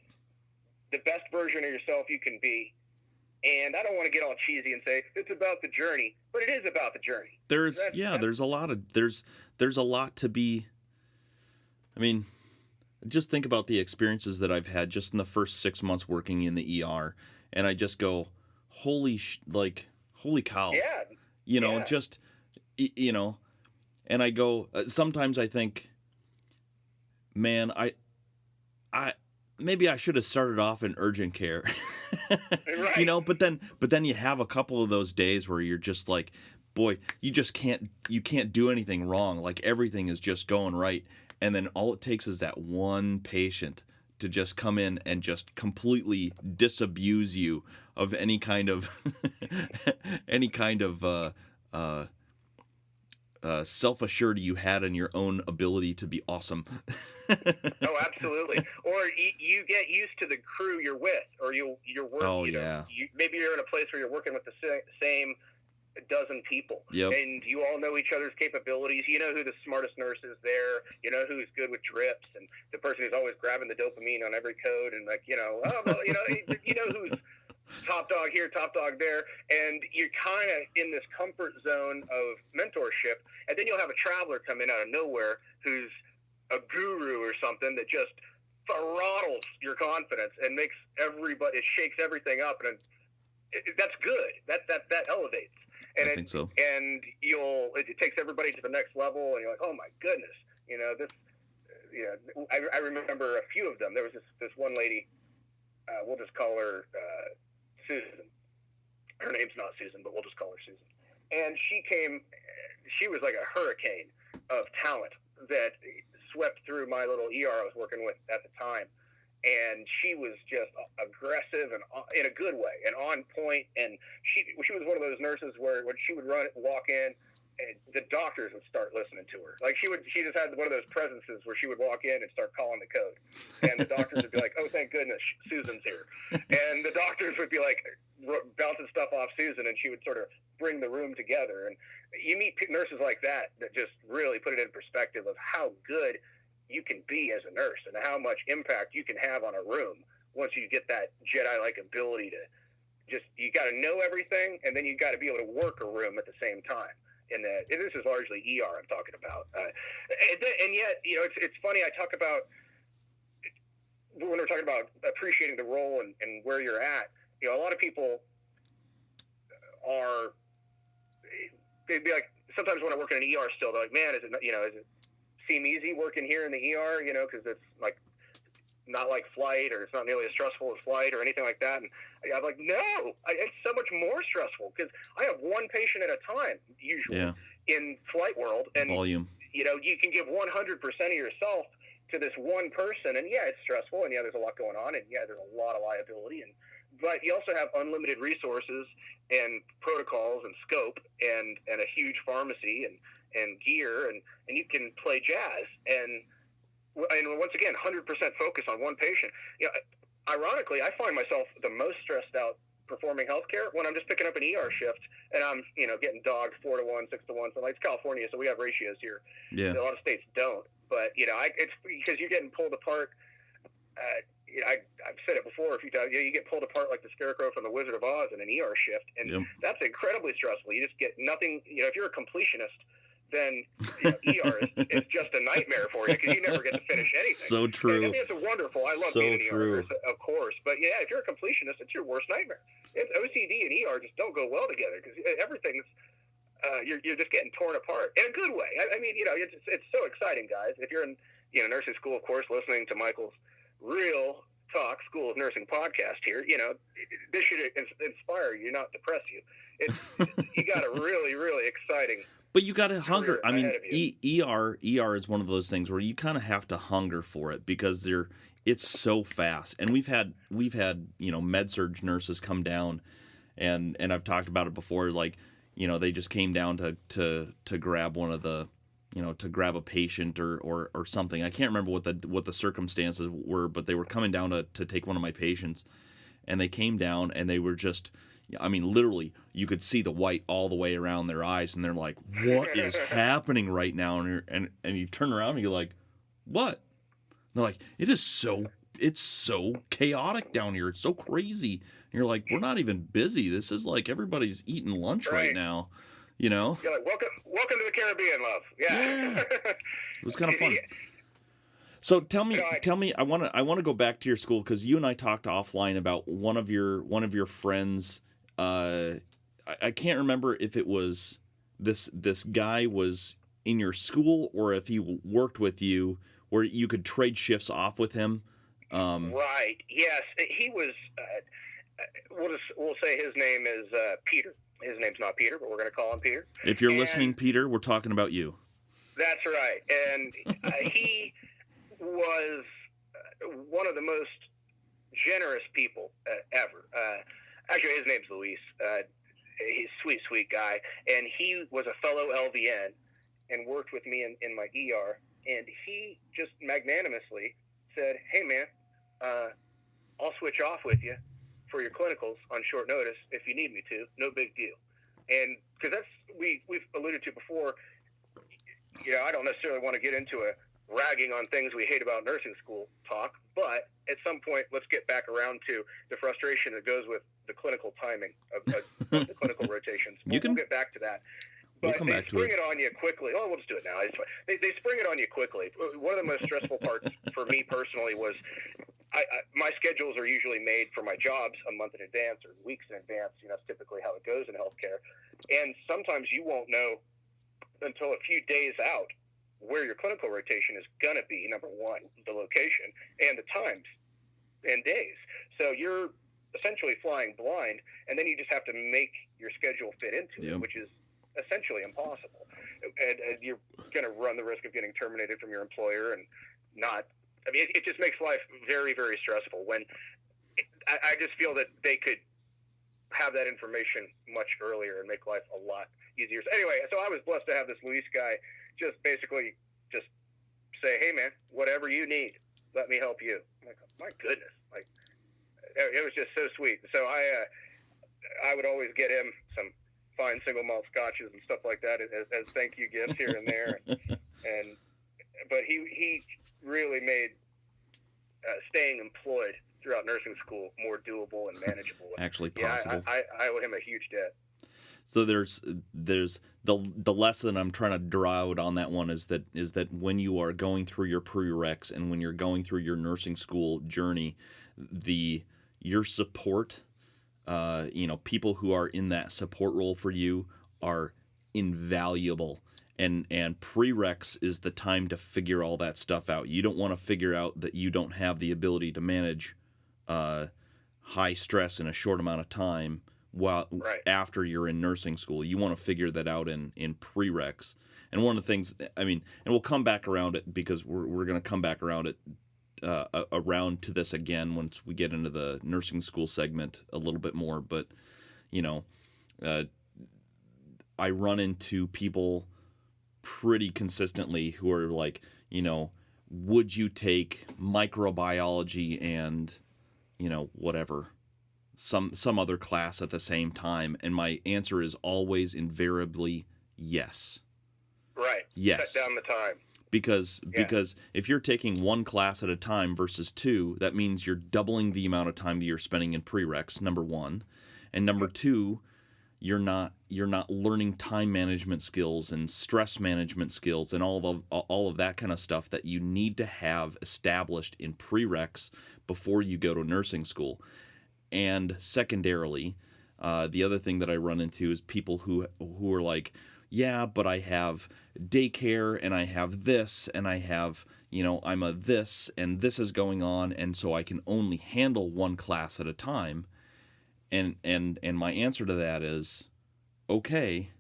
best version of yourself you can be. And I don't want to get all cheesy and say it's about the journey, but it is about the journey. There's a lot to be. I mean, just think about the experiences that I've had just in the first 6 months working in the ER, and I just go, holy cow. Yeah. Just, and I go, sometimes I think, man, maybe I should have started off in urgent care. Right. But then you have a couple of those days where you're just like, boy, you can't do anything wrong. Like everything is just going right. And then all it takes is that one patient to just come in and just completely disabuse you of any kind of self-assurity you had in your own ability to be awesome. Oh, absolutely. Or you get used to the crew you're with, or you're working. Oh, yeah. Maybe you're in a place where you're working with the same dozen people, yep. And you all know each other's capabilities. You know who the smartest nurse is there. You know who's good with drips, and the person who's always grabbing the dopamine on every code, and you know who's top dog here, top dog there, and you're kind of in this comfort zone of mentorship, and then you'll have a traveler come in out of nowhere who's a guru or something that just throttles your confidence and makes everybody, it shakes everything up, and that's good. That elevates. And I think so. And it takes everybody to the next level, and you're like, oh my goodness, I remember a few of them. There was this one lady, we'll just call her Susan. Her name's not Susan, but we'll just call her Susan. And she was like a hurricane of talent that swept through my little ER I was working with at the time. And she was just aggressive and in a good way and on point. And she was one of those nurses where when she would walk in, and the doctors would start listening to her. Like she just had one of those presences where she would walk in and start calling the code. And the doctors would be like, oh, thank goodness, Susan's here. And the doctors would be like bouncing stuff off Susan, and she would sort of bring the room together. And you meet nurses like that just really put it in perspective of how good you can be as a nurse and how much impact you can have on a room once you get that Jedi-like ability to you got to know everything, and then you got to be able to work a room at the same time. And this is largely ER I'm talking about. And yet, it's funny. I talk about when we're talking about appreciating the role and where you're at. A lot of people they'd be like, sometimes when I work in an ER still, they're like, man, is it seem easy working here in the ER, because it's like not like flight, or it's not nearly as stressful as flight or anything like that. And I'm like, no, it's so much more stressful because I have one patient at a time usually in flight world, and volume. You can give 100% of yourself to this one person, and it's stressful, and there's a lot going on, and there's a lot of liability, but you also have unlimited resources and protocols and scope and a huge pharmacy and gear, and you can play jazz and once again 100% focus on one patient. Ironically, I find myself the most stressed out performing healthcare when I'm just picking up an ER shift and I'm getting dogged 4-to-1, 6-to-1. So like, it's California, so we have ratios here. A lot of states don't, but it's because you're getting pulled apart. I've said it before a few times. You get pulled apart like the Scarecrow from the Wizard of Oz in an ER shift, and that's incredibly stressful. You just get nothing. If you're a completionist, then ER is just a nightmare for you because you never get to finish anything. So true. I mean, it's wonderful. I love being an ER nurse, of course. But if you're a completionist, it's your worst nightmare. OCD and ER just don't go well together because everything's you're just getting torn apart in a good way. I mean, it's so exciting, guys. If you're in nursing school, of course, listening to Michael's real Talk School of Nursing podcast here. This should inspire you, not depress you. You got a really, really exciting. But you got to hunger. I mean, ER is one of those things where you kind of have to hunger for it because it's so fast. And we've had med-surg nurses come down, and I've talked about it before. Like, they just came down to grab one of the, to grab a patient or something. I can't remember what the circumstances were, but they were coming down to take one of my patients, and they came down and they were just. I mean, literally, you could see the white all the way around their eyes, and they're like, "What is happening right now?" And you turn around and you're like, "What?" And they're like, it's so chaotic down here. It's so crazy." And you're like, "We're not even busy. This is like everybody's eating lunch right now." You're like, welcome to the Caribbean, love. Yeah. It was kind of fun. So tell me, I want to go back to your school because you and I talked offline about one of your friends. I can't remember if it was this guy was in your school or if he worked with you, where you could trade shifts off with him. Right. Yes, he was. We'll say his name is Peter. His name's not Peter, but we're going to call him Peter. If you're listening, Peter, we're talking about you. That's right, and he was one of the most generous people ever. Actually, his name's Luis. He's a sweet guy, and he was a fellow LVN and worked with me in my ER, and he just magnanimously said, "Hey, man, I'll switch off with you for your clinicals on short notice if you need me to. No big deal." And because we've alluded to before, I don't necessarily want to get into a ragging on things we hate about nursing school talk, but at some point, let's get back around to the frustration that goes with the clinical timing of the clinical rotations. We'll get back to that. But they spring it on you quickly. Oh, we'll just do it now. They spring it on you quickly. One of the most stressful parts for me personally was my schedules are usually made for my jobs a month in advance or weeks in advance. That's typically how it goes in healthcare. And sometimes you won't know until a few days out where your clinical rotation is going to be, number one, the location, and the times and days. So you're essentially flying blind, and then you just have to make your schedule fit into it, which is essentially impossible. And you're going to run the risk of getting terminated from your employer and not – I mean, it just makes life very, very stressful. When I just feel that they could have that information much earlier and make life a lot easier. So anyway, so I was blessed to have this Luis guy just basically just say, "Hey, man, whatever you need, let me help you." I'm like, my goodness, like it was just so sweet. So I would always get him some fine single malt scotches and stuff like that as thank you gifts here and there. But he really made staying employed throughout nursing school more doable and manageable. Actually possible. Yeah, I owe him a huge debt. So there's the lesson I'm trying to draw out on that one is that when you are going through your prereqs and when you're going through your nursing school journey, your support, people who are in that support role for you are invaluable. And prereqs is the time to figure all that stuff out. You don't want to figure out that you don't have the ability to manage high stress in a short amount of time after you're in nursing school. You want to figure that out in prereqs. And one of the things, and we'll come back around it because we're going to come back around it around to this again once we get into the nursing school segment a little bit more. But, I run into people pretty consistently who are like, would you take microbiology and, whatever, some other class at the same time? And my answer is always invariably yes. Right. Yes. Cut down the time. Because if you're taking one class at a time versus two, that means you're doubling the amount of time that you're spending in prereqs, number one. And number two, you're not learning time management skills and stress management skills and all of that kind of stuff that you need to have established in prereqs before you go to nursing school. And secondarily, the other thing that I run into is people who are like, yeah, but I have daycare and I have this and I have, I'm a this and this is going on, and so I can only handle one class at a time. And my answer to that is, okay,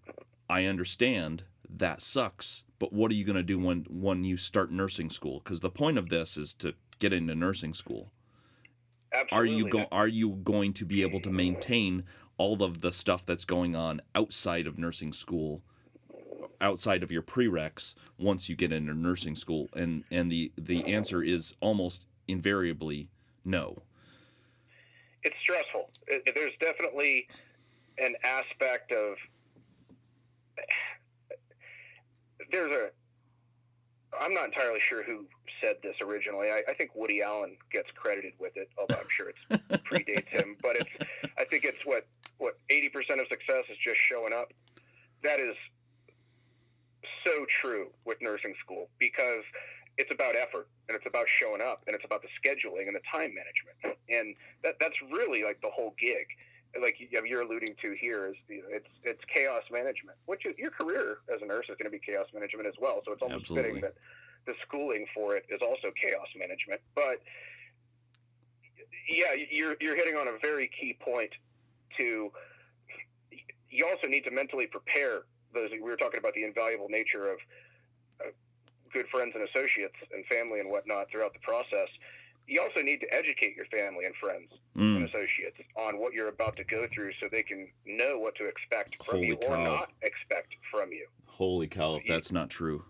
I understand that sucks, but what are you going to do when you start nursing school? Because the point of this is to get into nursing school. Absolutely. Are you going to be able to maintain all of the stuff that's going on outside of nursing school, outside of your prereqs, once you get into nursing school? And the answer is almost invariably no. It's stressful. There's definitely an aspect of I'm not entirely sure who said this originally. I think Woody Allen gets credited with it, although I'm sure it predates him. But I think it's what 80% of success is just showing up. That is so true with nursing school, because it's about effort, and it's about showing up, and it's about the scheduling and the time management, and that's really like the whole gig. Like you're alluding to here is it's chaos management, which your career as a nurse is going to be chaos management as well. So it's almost fitting that the schooling for it is also chaos management. But yeah, you're hitting on a very key point. You also need to mentally prepare those. We were talking about the invaluable nature of good friends and associates and family and whatnot throughout the process. You also need to educate your family and friends and associates on what you're about to go through, so they can know what to expect from you or not expect from you. Holy cow, if that's not true.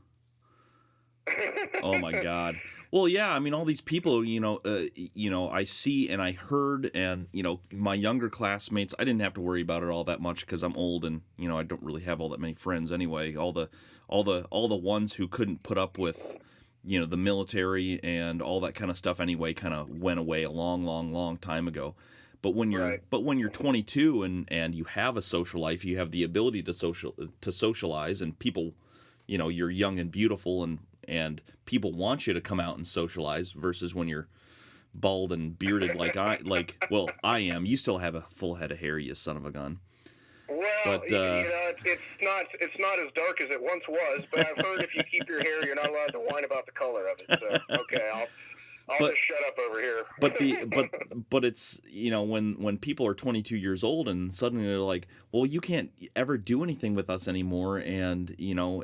Oh my God. Well, yeah, I mean, all these people, I see and I heard, and, my younger classmates, I didn't have to worry about it all that much because I'm old and, I don't really have all that many friends anyway. All the ones who couldn't put up with, the military and all that kind of stuff anyway kind of went away a long, long, long time ago. But when you're 22 and you have a social life, you have the ability to socialize, and people, you're young and beautiful, and people want you to come out and socialize, versus when you're bald and bearded like I am. You still have a full head of hair, you son of a gun. Well, but, it's not as dark as it once was, but I've heard if you keep your hair, you're not allowed to whine about the color of it. So okay, I'll just shut up over here. but it's, when people are 22 years old and suddenly they're like, well, you can't ever do anything with us anymore, and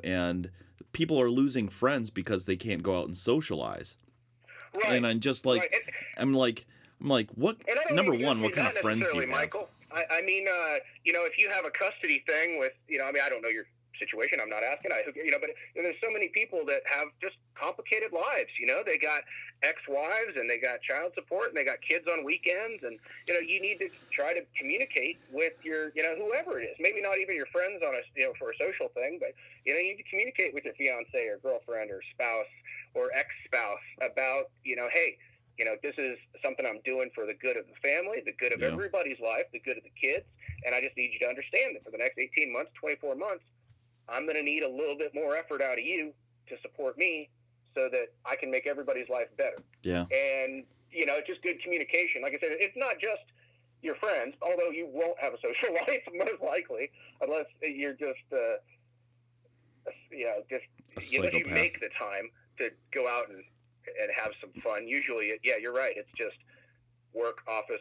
and people are losing friends because they can't go out and socialize. Right. And I'm just like, right. I'm like, what? Number one, what kind of friends do you have? Michael. I mean, if you have a custody thing with, I don't know your situation. I'm not asking. But there's so many people that have just complicated lives. They got ex-wives, and they got child support, and they got kids on weekends, and you need to try to communicate with your, whoever it is. Maybe not even your friends on for a social thing, but you need to communicate with your fiance or girlfriend or spouse or ex-spouse about, hey, this is something I'm doing for the good of the family, the good of everybody's life, the good of the kids, and I just need you to understand that for the next 18 months, 24 months, I'm going to need a little bit more effort out of you to support me so that I can make everybody's life better. Yeah. And, it's just good communication. Like I said, it's not just your friends, although you won't have a social life, most likely, unless you're just, unless you make the time to go out and have some fun. Usually, you're right. It's just work, office,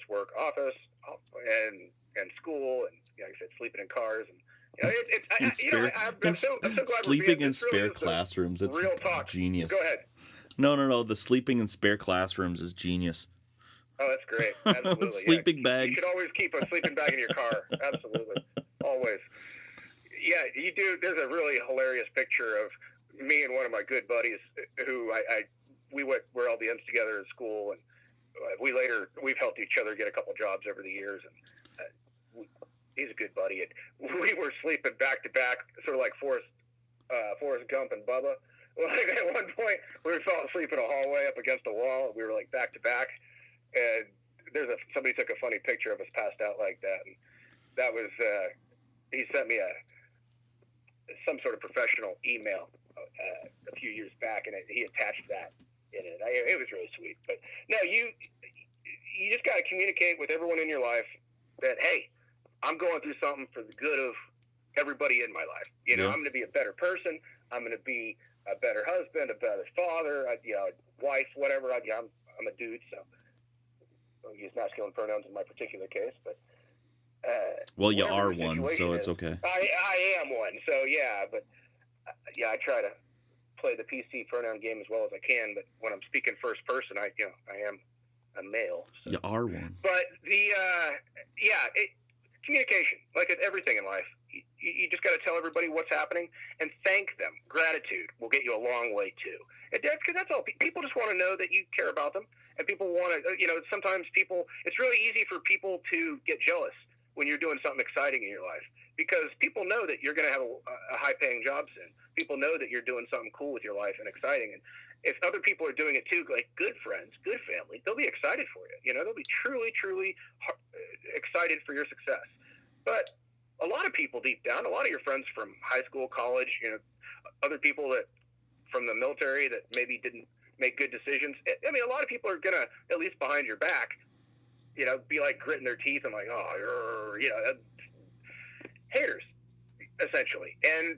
and school, and like I said, sleeping in cars, and I'm so glad sleeping in spare classrooms. It's real talk. Genius. Go ahead. No. The sleeping in spare classrooms is genius. Oh, that's great. Absolutely. Sleeping bags. You should always keep a sleeping bag in your car. Absolutely. Always. Yeah, you do. There's a really hilarious picture of me and one of my good buddies who we went we're LDNs together in school, and we've helped each other get a couple jobs over the years, and he's a good buddy, and we were sleeping back to back, sort of like Forrest Gump and Bubba. Like at one point, we fell asleep in a hallway up against a wall, and we were like back to back, and somebody took a funny picture of us passed out like that, and that was he sent me some sort of professional email a few years back, and he attached that in it. It was really sweet. But no, you just got to communicate with everyone in your life that, hey, I'm going through something for the good of everybody in my life. I'm going to be a better person. I'm going to be a better husband, a better father, wife, whatever. I'm a dude, so I'll use masculine pronouns in my particular case, but. Well, you are one, so it's okay. I am one, so yeah, but I try to play the PC pronoun game as well as I can, but when I'm speaking first person, I am a male. So. You are one. But communication, like everything in life, you just got to tell everybody what's happening and thank them. Gratitude will get you a long way too. Because that's all. People just want to know that you care about them, and people want to, sometimes it's really easy for people to get jealous when you're doing something exciting in your life, because people know that you're going to have a high-paying job soon. People know that you're doing something cool with your life and exciting. And if other people are doing it too, like good friends, good family, they'll be excited for you. They'll be truly, truly excited for your success. But a lot of people deep down, a lot of your friends from high school, college, other people that from the military that maybe didn't make good decisions. I mean, a lot of people are going to, at least behind your back, be like gritting their teeth and like, haters, essentially. And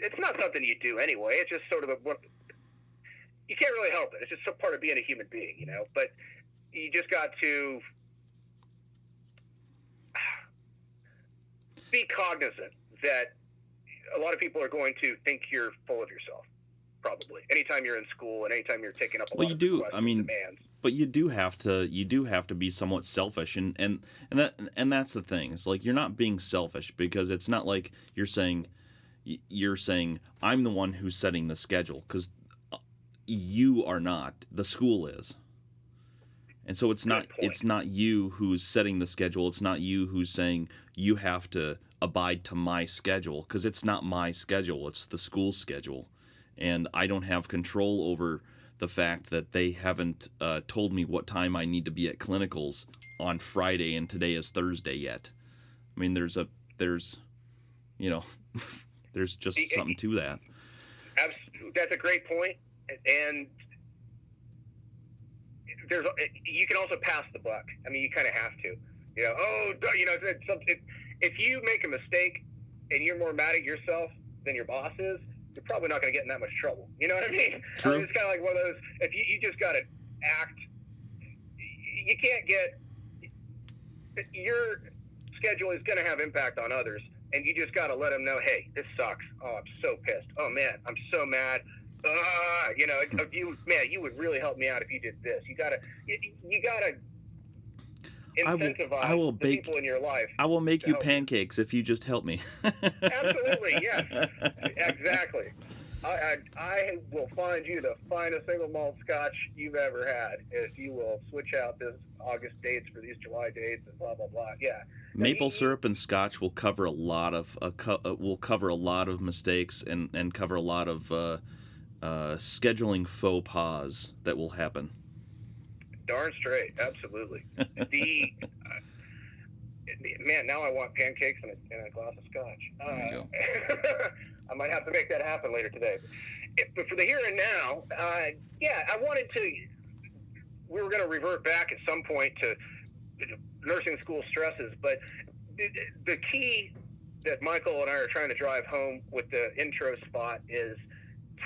it's not something you do anyway. It's just sort of you can't really help it. It's just a part of being a human being, But you just got to be cognizant that a lot of people are going to think you're full of yourself, probably. Anytime you're in school and anytime you're taking up a lot of demands. But you do have to be somewhat selfish, and that's the thing. It's like you're not being selfish, because it's not like you're saying I'm the one who's setting the schedule, because you are not. The school is. And so it's not you who's setting the schedule. It's not you who's saying you have to abide to my schedule, because it's not my schedule. It's the school's schedule, and I don't have control over the fact that they haven't told me what time I need to be at clinicals on Friday and today is Thursday yet. I mean, there's just something to that. That's a great point, and you can also pass the buck. I mean, you kind of have to. If you make a mistake and you're more mad at yourself than your boss is, you're probably not going to get in that much trouble. You know what I mean? True. It's kind of like one of those, if you just got to act, you can't your schedule is going to have impact on others, and you just got to let them know, hey, this sucks. Oh, I'm so pissed. Oh, man, I'm so mad. You would really help me out if you did this. You got to incentivize the people in your life. I will make you pancakes if you just help me. Absolutely, yes. Exactly. I will find you the finest single malt scotch you've ever had if you will switch out this August dates for these July dates and blah blah blah. Yeah. Maple syrup and scotch will cover a lot of mistakes and cover a lot of scheduling faux pas that will happen. Darn straight, absolutely. Man, now I want pancakes and a glass of scotch. There you go. I might have to make that happen later today. But for the here and now, I wanted to. We were going to revert back at some point to nursing school stresses, but the key that Michael and I are trying to drive home with the intro spot is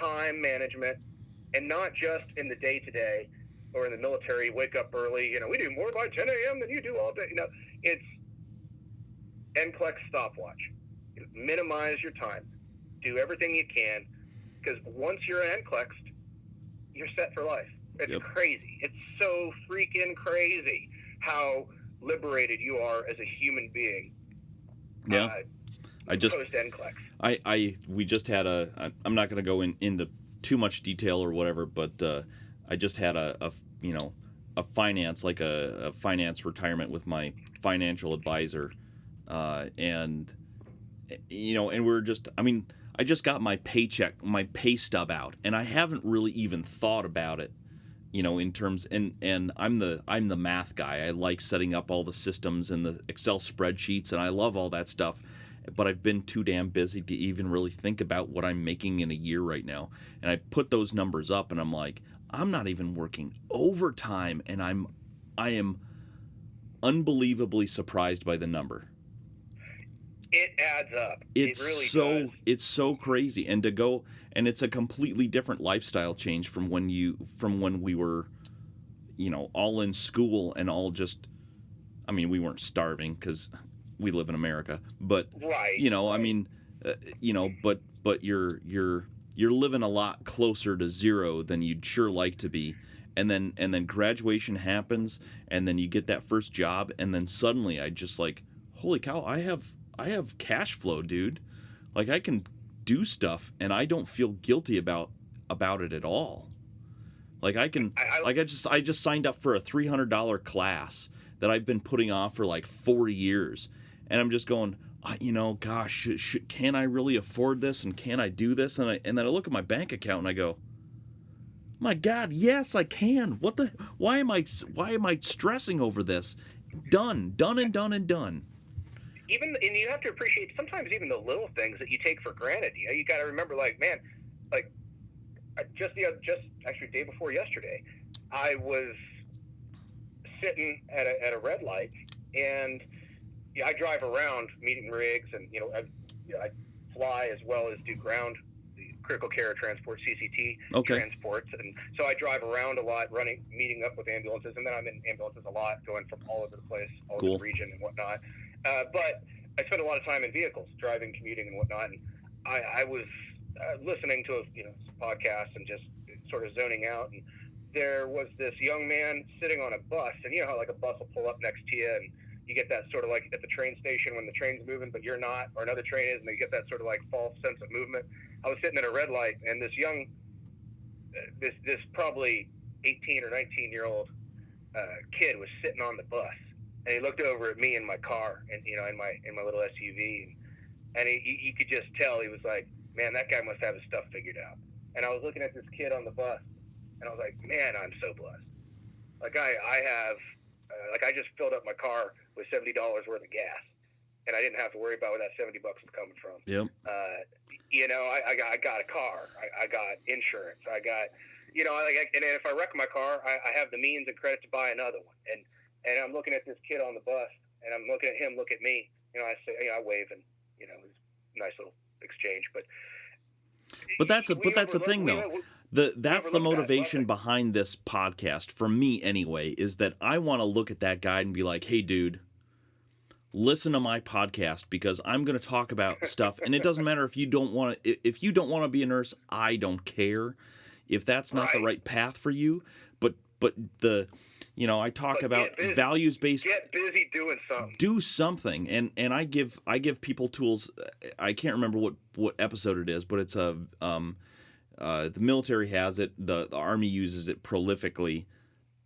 time management, and not just in the day-to-day or in the military, wake up early, we do more by 10 a.m. than you do all day. It's NCLEX stopwatch. Minimize your time. Do everything you can, because once you're NCLEXed, you're set for life. It's crazy. It's so freaking crazy how liberated you are as a human being. Yeah. Post NCLEX. We just had I'm not going to go into too much detail or whatever, but I just had a finance retirement with my financial advisor, and we're just, I just got my pay stub out, and I haven't really even thought about it, in terms, and I'm the math guy. I like setting up all the systems and the Excel spreadsheets, and I love all that stuff. But I've been too damn busy to even really think about what I'm making in a year right now. And I put those numbers up, and I'm like, I'm not even working overtime, and I am unbelievably surprised by the number. It adds up. It's it really so does. it's so crazy, and to go, and it's a completely different lifestyle change from when we were, all in school and all just. I mean, we weren't starving because we live in America, but Right. I mean, but you're living a lot closer to zero than you'd sure like to be, and then graduation happens, and then you get that first job, and then suddenly I just like, holy cow, I have cash flow, dude. Like I can do stuff, and I don't feel guilty about it at all. Like I can, I just signed up for a $300 class that I've been putting off for like 4 years, and I'm just going, gosh, can I really afford this, and can I do this? And then I look at my bank account and I go, my God, yes, I can. Why am I stressing over this? Done and done. And you have to appreciate sometimes even the little things that you take for granted. You got to remember, like, man, like just actually day before yesterday, I was sitting at a red light, and I drive around meeting rigs, and I fly as well as do ground critical care transport, CCT transports, and so I drive around a lot, meeting up with ambulances, and then I'm in ambulances a lot, going from all over the place, all over the region and whatnot. But I spend a lot of time in vehicles, driving, commuting, and whatnot. And I was listening to some podcasts and just sort of zoning out. And there was this young man sitting on a bus, and you know how like a bus will pull up next to you, and you get that sort of like at the train station when the train's moving, but you're not, or another train is, and you get that sort of like false sense of movement. I was sitting at a red light, and this probably 18 or 19-year-old kid was sitting on the bus. And he looked over at me in my car, and in my little SUV, and he could just tell. He was like, "Man, that guy must have his stuff figured out." And I was looking at this kid on the bus, and I was like, "Man, I'm so blessed. Like I have, I just filled up my car with $70 worth of gas, and I didn't have to worry about where that $70 was coming from. Yep. I got a car. I got insurance. I got, and if I wreck my car, I have the means and credit to buy another one. And I'm looking at this kid on the bus, and I'm looking at him look at me. I say, I wave, and it was a nice little exchange. But that's the thing, though. That's the motivation behind this podcast, for me anyway, is that I want to look at that guy and be like, hey, dude, listen to my podcast, because I'm going to talk about stuff, and it doesn't matter if you don't want to be a nurse. I don't care if that's not the right path for you. But I talk about values-based. Get busy doing something. Do something, and I give people tools. I can't remember what episode it is, but it's the military has it. The Army uses it prolifically.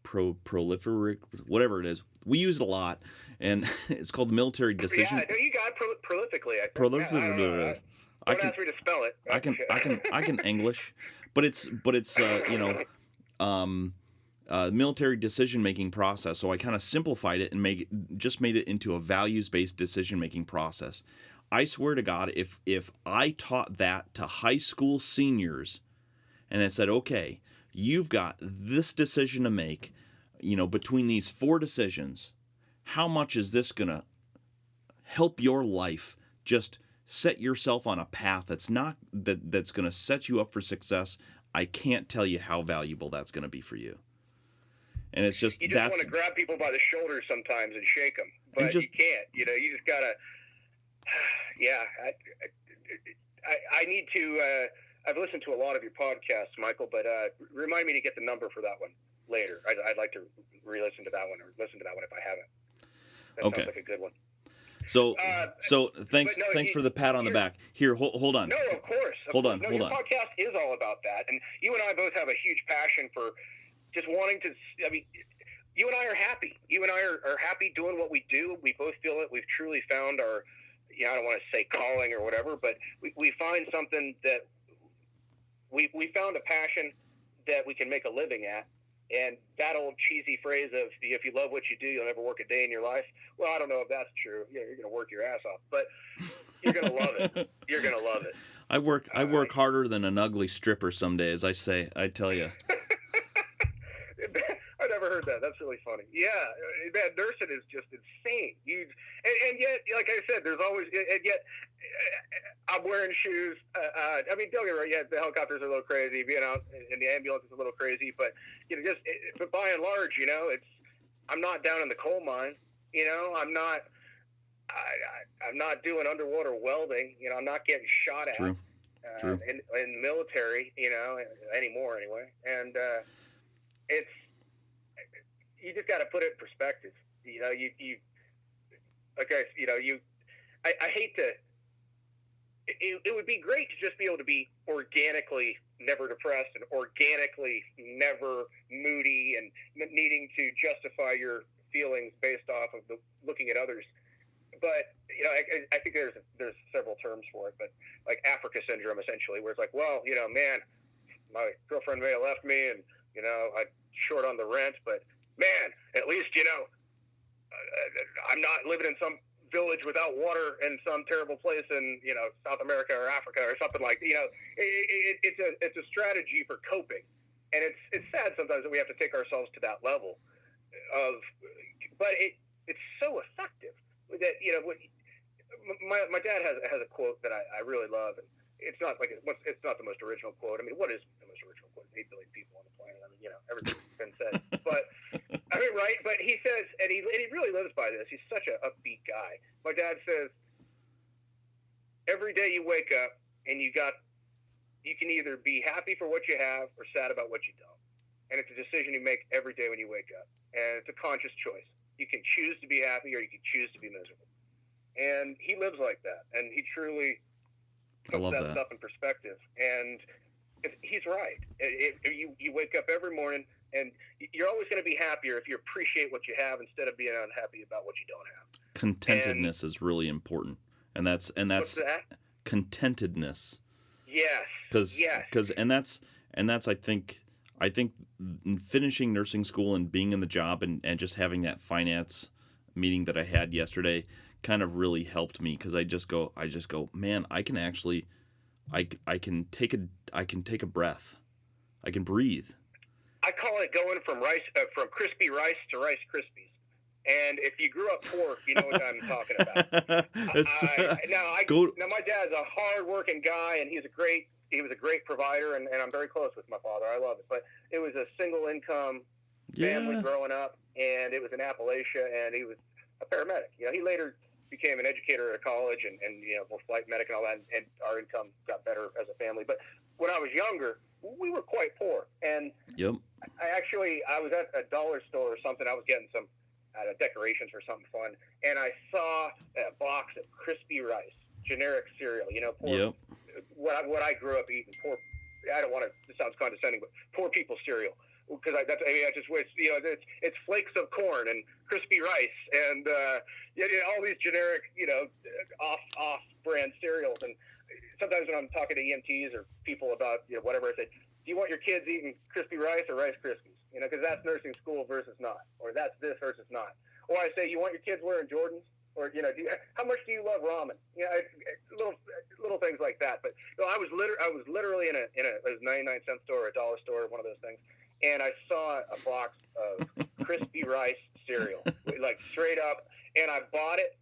Proliferate, whatever it is. We use it a lot, and it's called the military decision. Yeah, no, you got it prolifically. Prolifically. Don't ask me to spell it. I can English, but it's military decision-making process. So I kind of simplified it and made it into a values-based decision-making process. I swear to God, if I taught that to high school seniors, and I said, okay, you've got this decision to make, between these 4 decisions, how much is this going to help your life? Just set yourself on a path that's going to set you up for success. I can't tell you how valuable that's going to be for you. And it's just, you just want to grab people by the shoulders sometimes and shake them, but you can't. You just gotta. Yeah, I need to. I've listened to a lot of your podcasts, Michael, but remind me to get the number for that one later. I'd like to re-listen to that one, or listen to that one if I haven't. That sounds like a good one. So thanks for the pat on the back. Here, hold on. No, of course. Hold on. Your podcast is all about that, and you and I both have a huge passion for just wanting to. I mean, you and I are happy. You and I are happy doing what we do. We both feel that we've truly found our, I don't want to say calling or whatever, but we find something that we found a passion that we can make a living at. And that old cheesy phrase of, if you love what you do, you'll never work a day in your life. Well, I don't know if that's true. Yeah, you're going to work your ass off, but you're going to love it. You're going to love it. I work harder than an ugly stripper some days, I tell you. I've never heard that. That's really funny. Yeah, man, nursing is just insane. And yet, like I said, there's always, and yet I'm wearing shoes. I mean, don't get me wrong. Yeah, the helicopters are a little crazy. Being out in the ambulance is a little crazy, but but by and large, I'm not down in the coal mine. I'm not doing underwater welding. I'm not getting shot at. True. In the military, anymore anyway. And you just got to put it in perspective. I hate to. It would be great to just be able to be organically never depressed and organically never moody and needing to justify your feelings based off of looking at others. But I think there's several terms for it, but like Africa syndrome, essentially, where it's like, well, man, my girlfriend may have left me, and I'm short on the rent, but man, at least I'm not living in some village without water in some terrible place in South America or Africa or something like it's a strategy for coping, and it's sad sometimes that we have to take ourselves to that level but it's so effective. That my dad has a quote that I really love, and it's not the most original quote. I mean, what is the most original quote? 8 billion people on the planet. I mean, everything's been said. But I mean, right? But he says, and he really lives by this. He's such an upbeat guy. My dad says, every day you wake up and you can either be happy for what you have or sad about what you don't, and it's a decision you make every day when you wake up, and it's a conscious choice. You can choose to be happy or you can choose to be miserable. And he lives like that. And he truly puts that stuff in perspective. And he's right. You wake up every morning and you're always going to be happier if you appreciate what you have instead of being unhappy about what you don't have. Contentedness is really important. And that's what's that? Contentedness. Yes. And that's I think finishing nursing school and being in the job and just having that finance meeting that I had yesterday kind of really helped me, because I just go, man, I can actually, I can take a breath. I can breathe. I call it going from crispy rice to Rice Krispies. And if you grew up poor, you know what I'm talking about. Now my dad's a hard-working guy, and he was a great provider, and I'm very close with my father. I love it. But it was a single-income family growing up, and it was in Appalachia, and he was a paramedic. He later became an educator at a college and both flight medic and all that, and our income got better as a family. But when I was younger, we were quite poor. And I was at a dollar store or something. I was getting some decorations for something fun, and I saw a box of crispy rice, generic cereal. Poor, what I grew up eating. Poor. I don't want to. This sounds condescending, but poor people cereal. Because I just wish it's flakes of corn and crispy rice and all these generic off brand cereals. And sometimes when I'm talking to EMTs or people about whatever, I say, do you want your kids eating crispy rice or Rice Krispies? Because that's nursing school versus not, or that's this versus not. Or I say, you want your kids wearing Jordans? Or how much do you love ramen? Little things like that. But I was literally in a 99-cent store, a dollar store, one of those things. And I saw a box of crispy rice cereal, like straight up, and I bought it,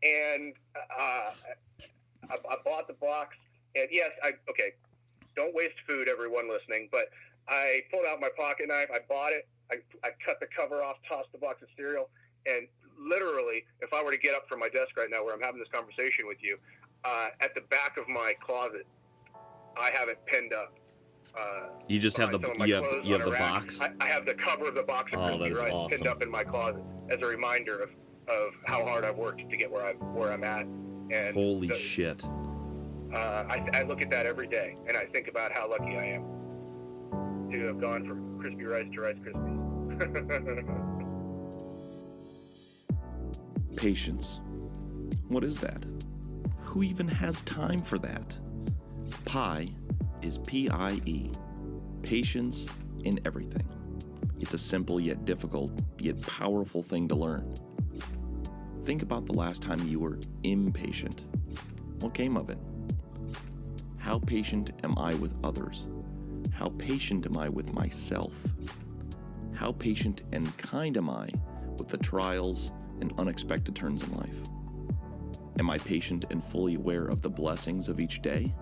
and I bought the box, and yes, don't waste food, everyone listening, but I pulled out my pocket knife, I bought it, I cut the cover off, tossed the box of cereal, and literally, if I were to get up from my desk right now where I'm having this conversation with you, at the back of my closet, I have it pinned up. You just have the box? I have the cover of the box of crispy rice awesome. Pinned up in my closet as a reminder of how hard I've worked to get where I'm at. And holy shit. I look at that every day, and I think about how lucky I am to have gone from crispy rice to Rice Krispies. Patience. What is that? Who even has time for that? Pi is P-I-E. Patience in everything. It's a simple yet difficult, yet powerful thing to learn. Think about the last time you were impatient. What came of it? How patient am I with others? How patient am I with myself? how patient and kind am I with the trials and unexpected turns in life? Am I patient and fully aware of the blessings of each day?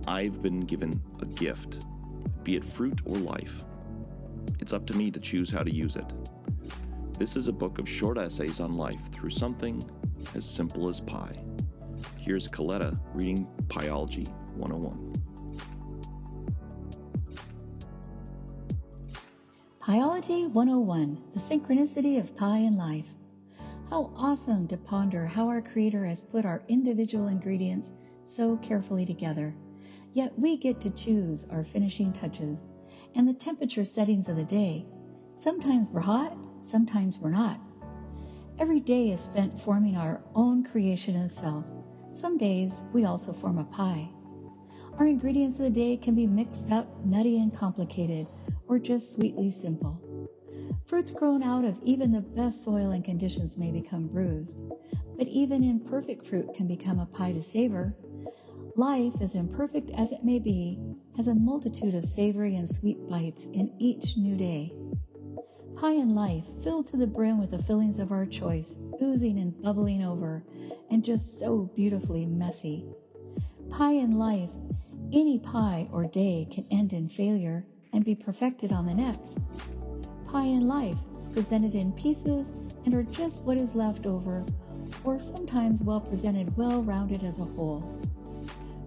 I've been given a gift, be it fruit or life. It's up to me to choose how to use it. This is a book of short essays on life through something as simple as pie. Here's Coletta reading Pieology 101. Pieology 101, the synchronicity of pie in life. How awesome to ponder how our Creator has put our individual ingredients so carefully together. Yet we get to choose our finishing touches and the temperature settings of the day. Sometimes we're hot, sometimes we're not. Every day is spent forming our own creation of self. Some days we also form a pie. Our ingredients of the day can be mixed up, nutty and complicated, or just sweetly simple. Fruits grown out of even the best soil and conditions may become bruised, but even imperfect fruit can become a pie to savor. Life, as imperfect as it may be, has a multitude of savory and sweet bites in each new day. Pie in life, filled to the brim with the fillings of our choice, oozing and bubbling over, and just so beautifully messy. Pie in life, any pie or day can end in failure and be perfected on the next. Pie in life, presented in pieces and are just what is left over, or sometimes well presented, well-rounded as a whole.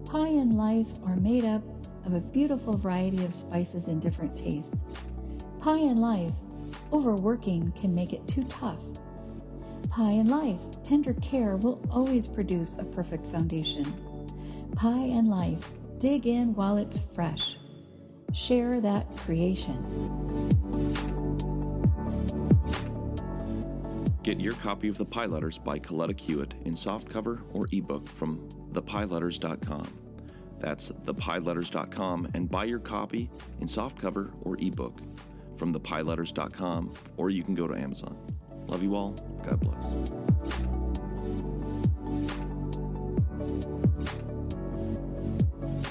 Pie in life are made up of a beautiful variety of spices and different tastes. Pie in life, overworking can make it too tough. Pie in life, tender care will always produce a perfect foundation. Pie in life, dig in while it's fresh. Share that creation. Get your copy of The Pie Letters by Coletta Hewitt in softcover or ebook from thepieletters.com. That's thepieletters.com, and buy your copy in softcover or ebook from thepieletters.com, or you can go to Amazon. Love you all. God bless.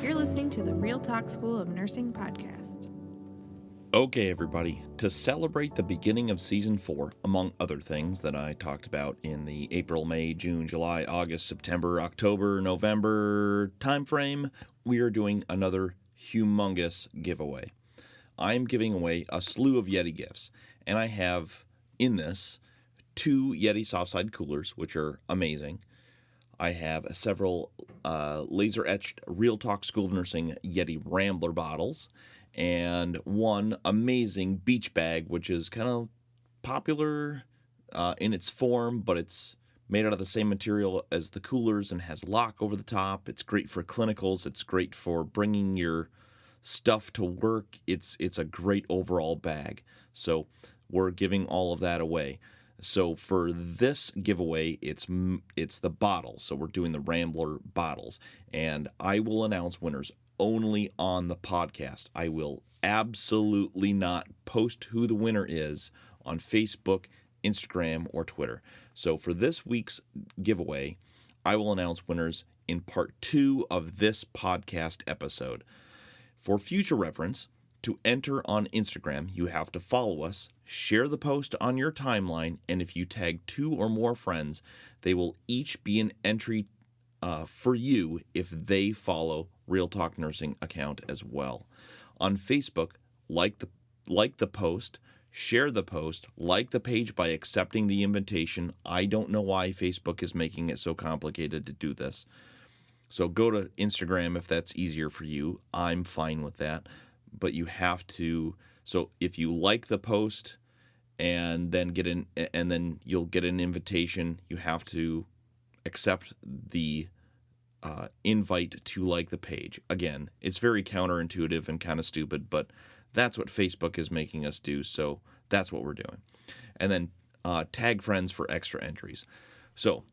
You're listening to the Real Talk School of Nursing podcast. Okay, everybody, to celebrate the beginning of Season 4, among other things that I talked about in the April, May, June, July, August, September, October, November timeframe, we are doing another humongous giveaway. I'm giving away a slew of Yeti gifts, and I have in this 2 Yeti soft-side coolers, which are amazing. I have several laser-etched Real Talk School of Nursing Yeti Rambler bottles, and 1 amazing beach bag, which is kind of popular in its form, but it's made out of the same material as the coolers and has lock over the top. It's great for clinicals. It's great for bringing your stuff to work. It's a great overall bag. So we're giving all of that away. So for this giveaway, it's the bottles. So we're doing the Rambler bottles, and I will announce winners only on the podcast. I will absolutely not post who the winner is on Facebook, Instagram, or Twitter. So for this week's giveaway, I will announce winners in part 2 of this podcast episode. For future reference, to enter on Instagram, you have to follow us, share the post on your timeline, and if you tag 2 or more friends, they will each be an entry for you if they follow Real Talk Nursing account as well. On Facebook, like the post, share the post, like the page by accepting the invitation. I don't know why Facebook is making it so complicated to do this. So go to Instagram if that's easier for you. I'm fine with that. But you have to, so if you like the post and then you'll get an invitation, you have to accept the invite to like the page. Again, it's very counterintuitive and kind of stupid, but that's what Facebook is making us do, so that's what we're doing. And then tag friends for extra entries. So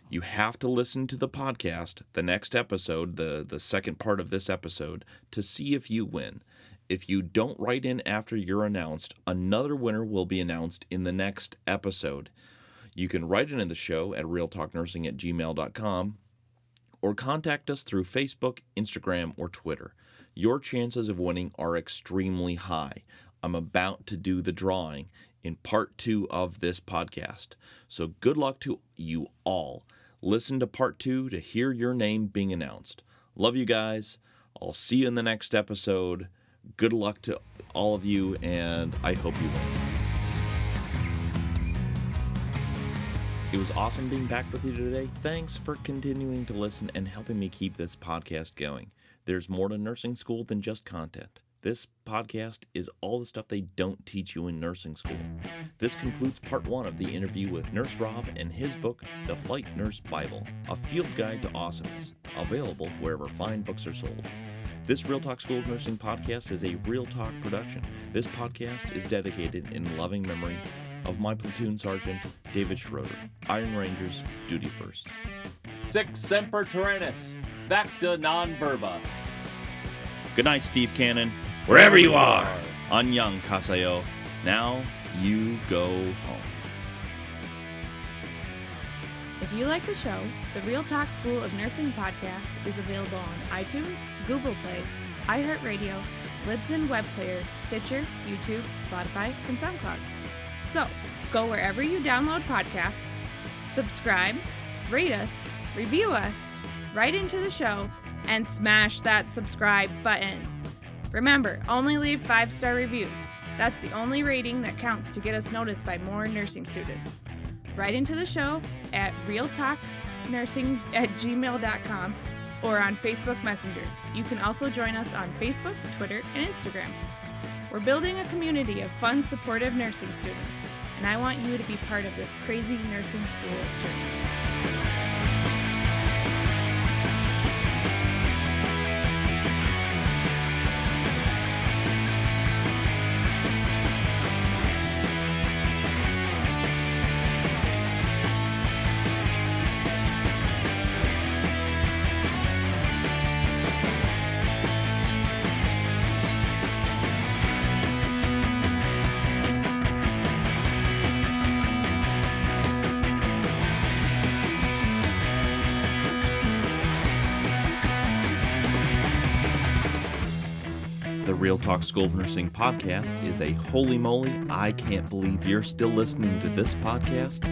you have to listen to the podcast, the next episode, the second part of this episode, to see if you win. If you don't write in after you're announced, another winner will be announced in the next episode. You can write in the show at realtalknursing@gmail.com or contact us through Facebook, Instagram, or Twitter. Your chances of winning are extremely high. I'm about to do the drawing in part 2 of this podcast. So good luck to you all. Listen to part 2 to hear your name being announced. Love you guys. I'll see you in the next episode. Good luck to all of you, and I hope you win. It was awesome being back with you today. Thanks for continuing to listen and helping me keep this podcast going. There's more to nursing school than just content. This podcast is all the stuff they don't teach you in nursing school. This concludes part 1 of the interview with Nurse Rob and his book, The Flight Nurse Bible, a field guide to awesomeness, available wherever fine books are sold. This Real Talk School of Nursing podcast is a Real Talk production. This podcast is dedicated in loving memory of my platoon sergeant, David Schroeder. Iron Rangers, duty first. Sic semper tyrannis, facta non verba. Good night, Steve Cannon. Wherever you are. Annyeong kasayo. Now you go home. If you like the show, the Real Talk School of Nursing podcast is available on iTunes, Google Play, iHeartRadio, Libsyn Web Player, Stitcher, YouTube, Spotify, and SoundCloud. So, go wherever you download podcasts, subscribe, rate us, review us, write into the show, and smash that subscribe button. Remember, only leave 5-star reviews. That's the only rating that counts to get us noticed by more nursing students. Write into the show at realtalknursing@gmail.com or on Facebook Messenger. You can also join us on Facebook, Twitter, and Instagram. We're building a community of fun, supportive nursing students, and I want you to be part of this crazy nursing school journey. The Real Talk School of Nursing podcast is a holy moly, I can't believe you're still listening to this podcast.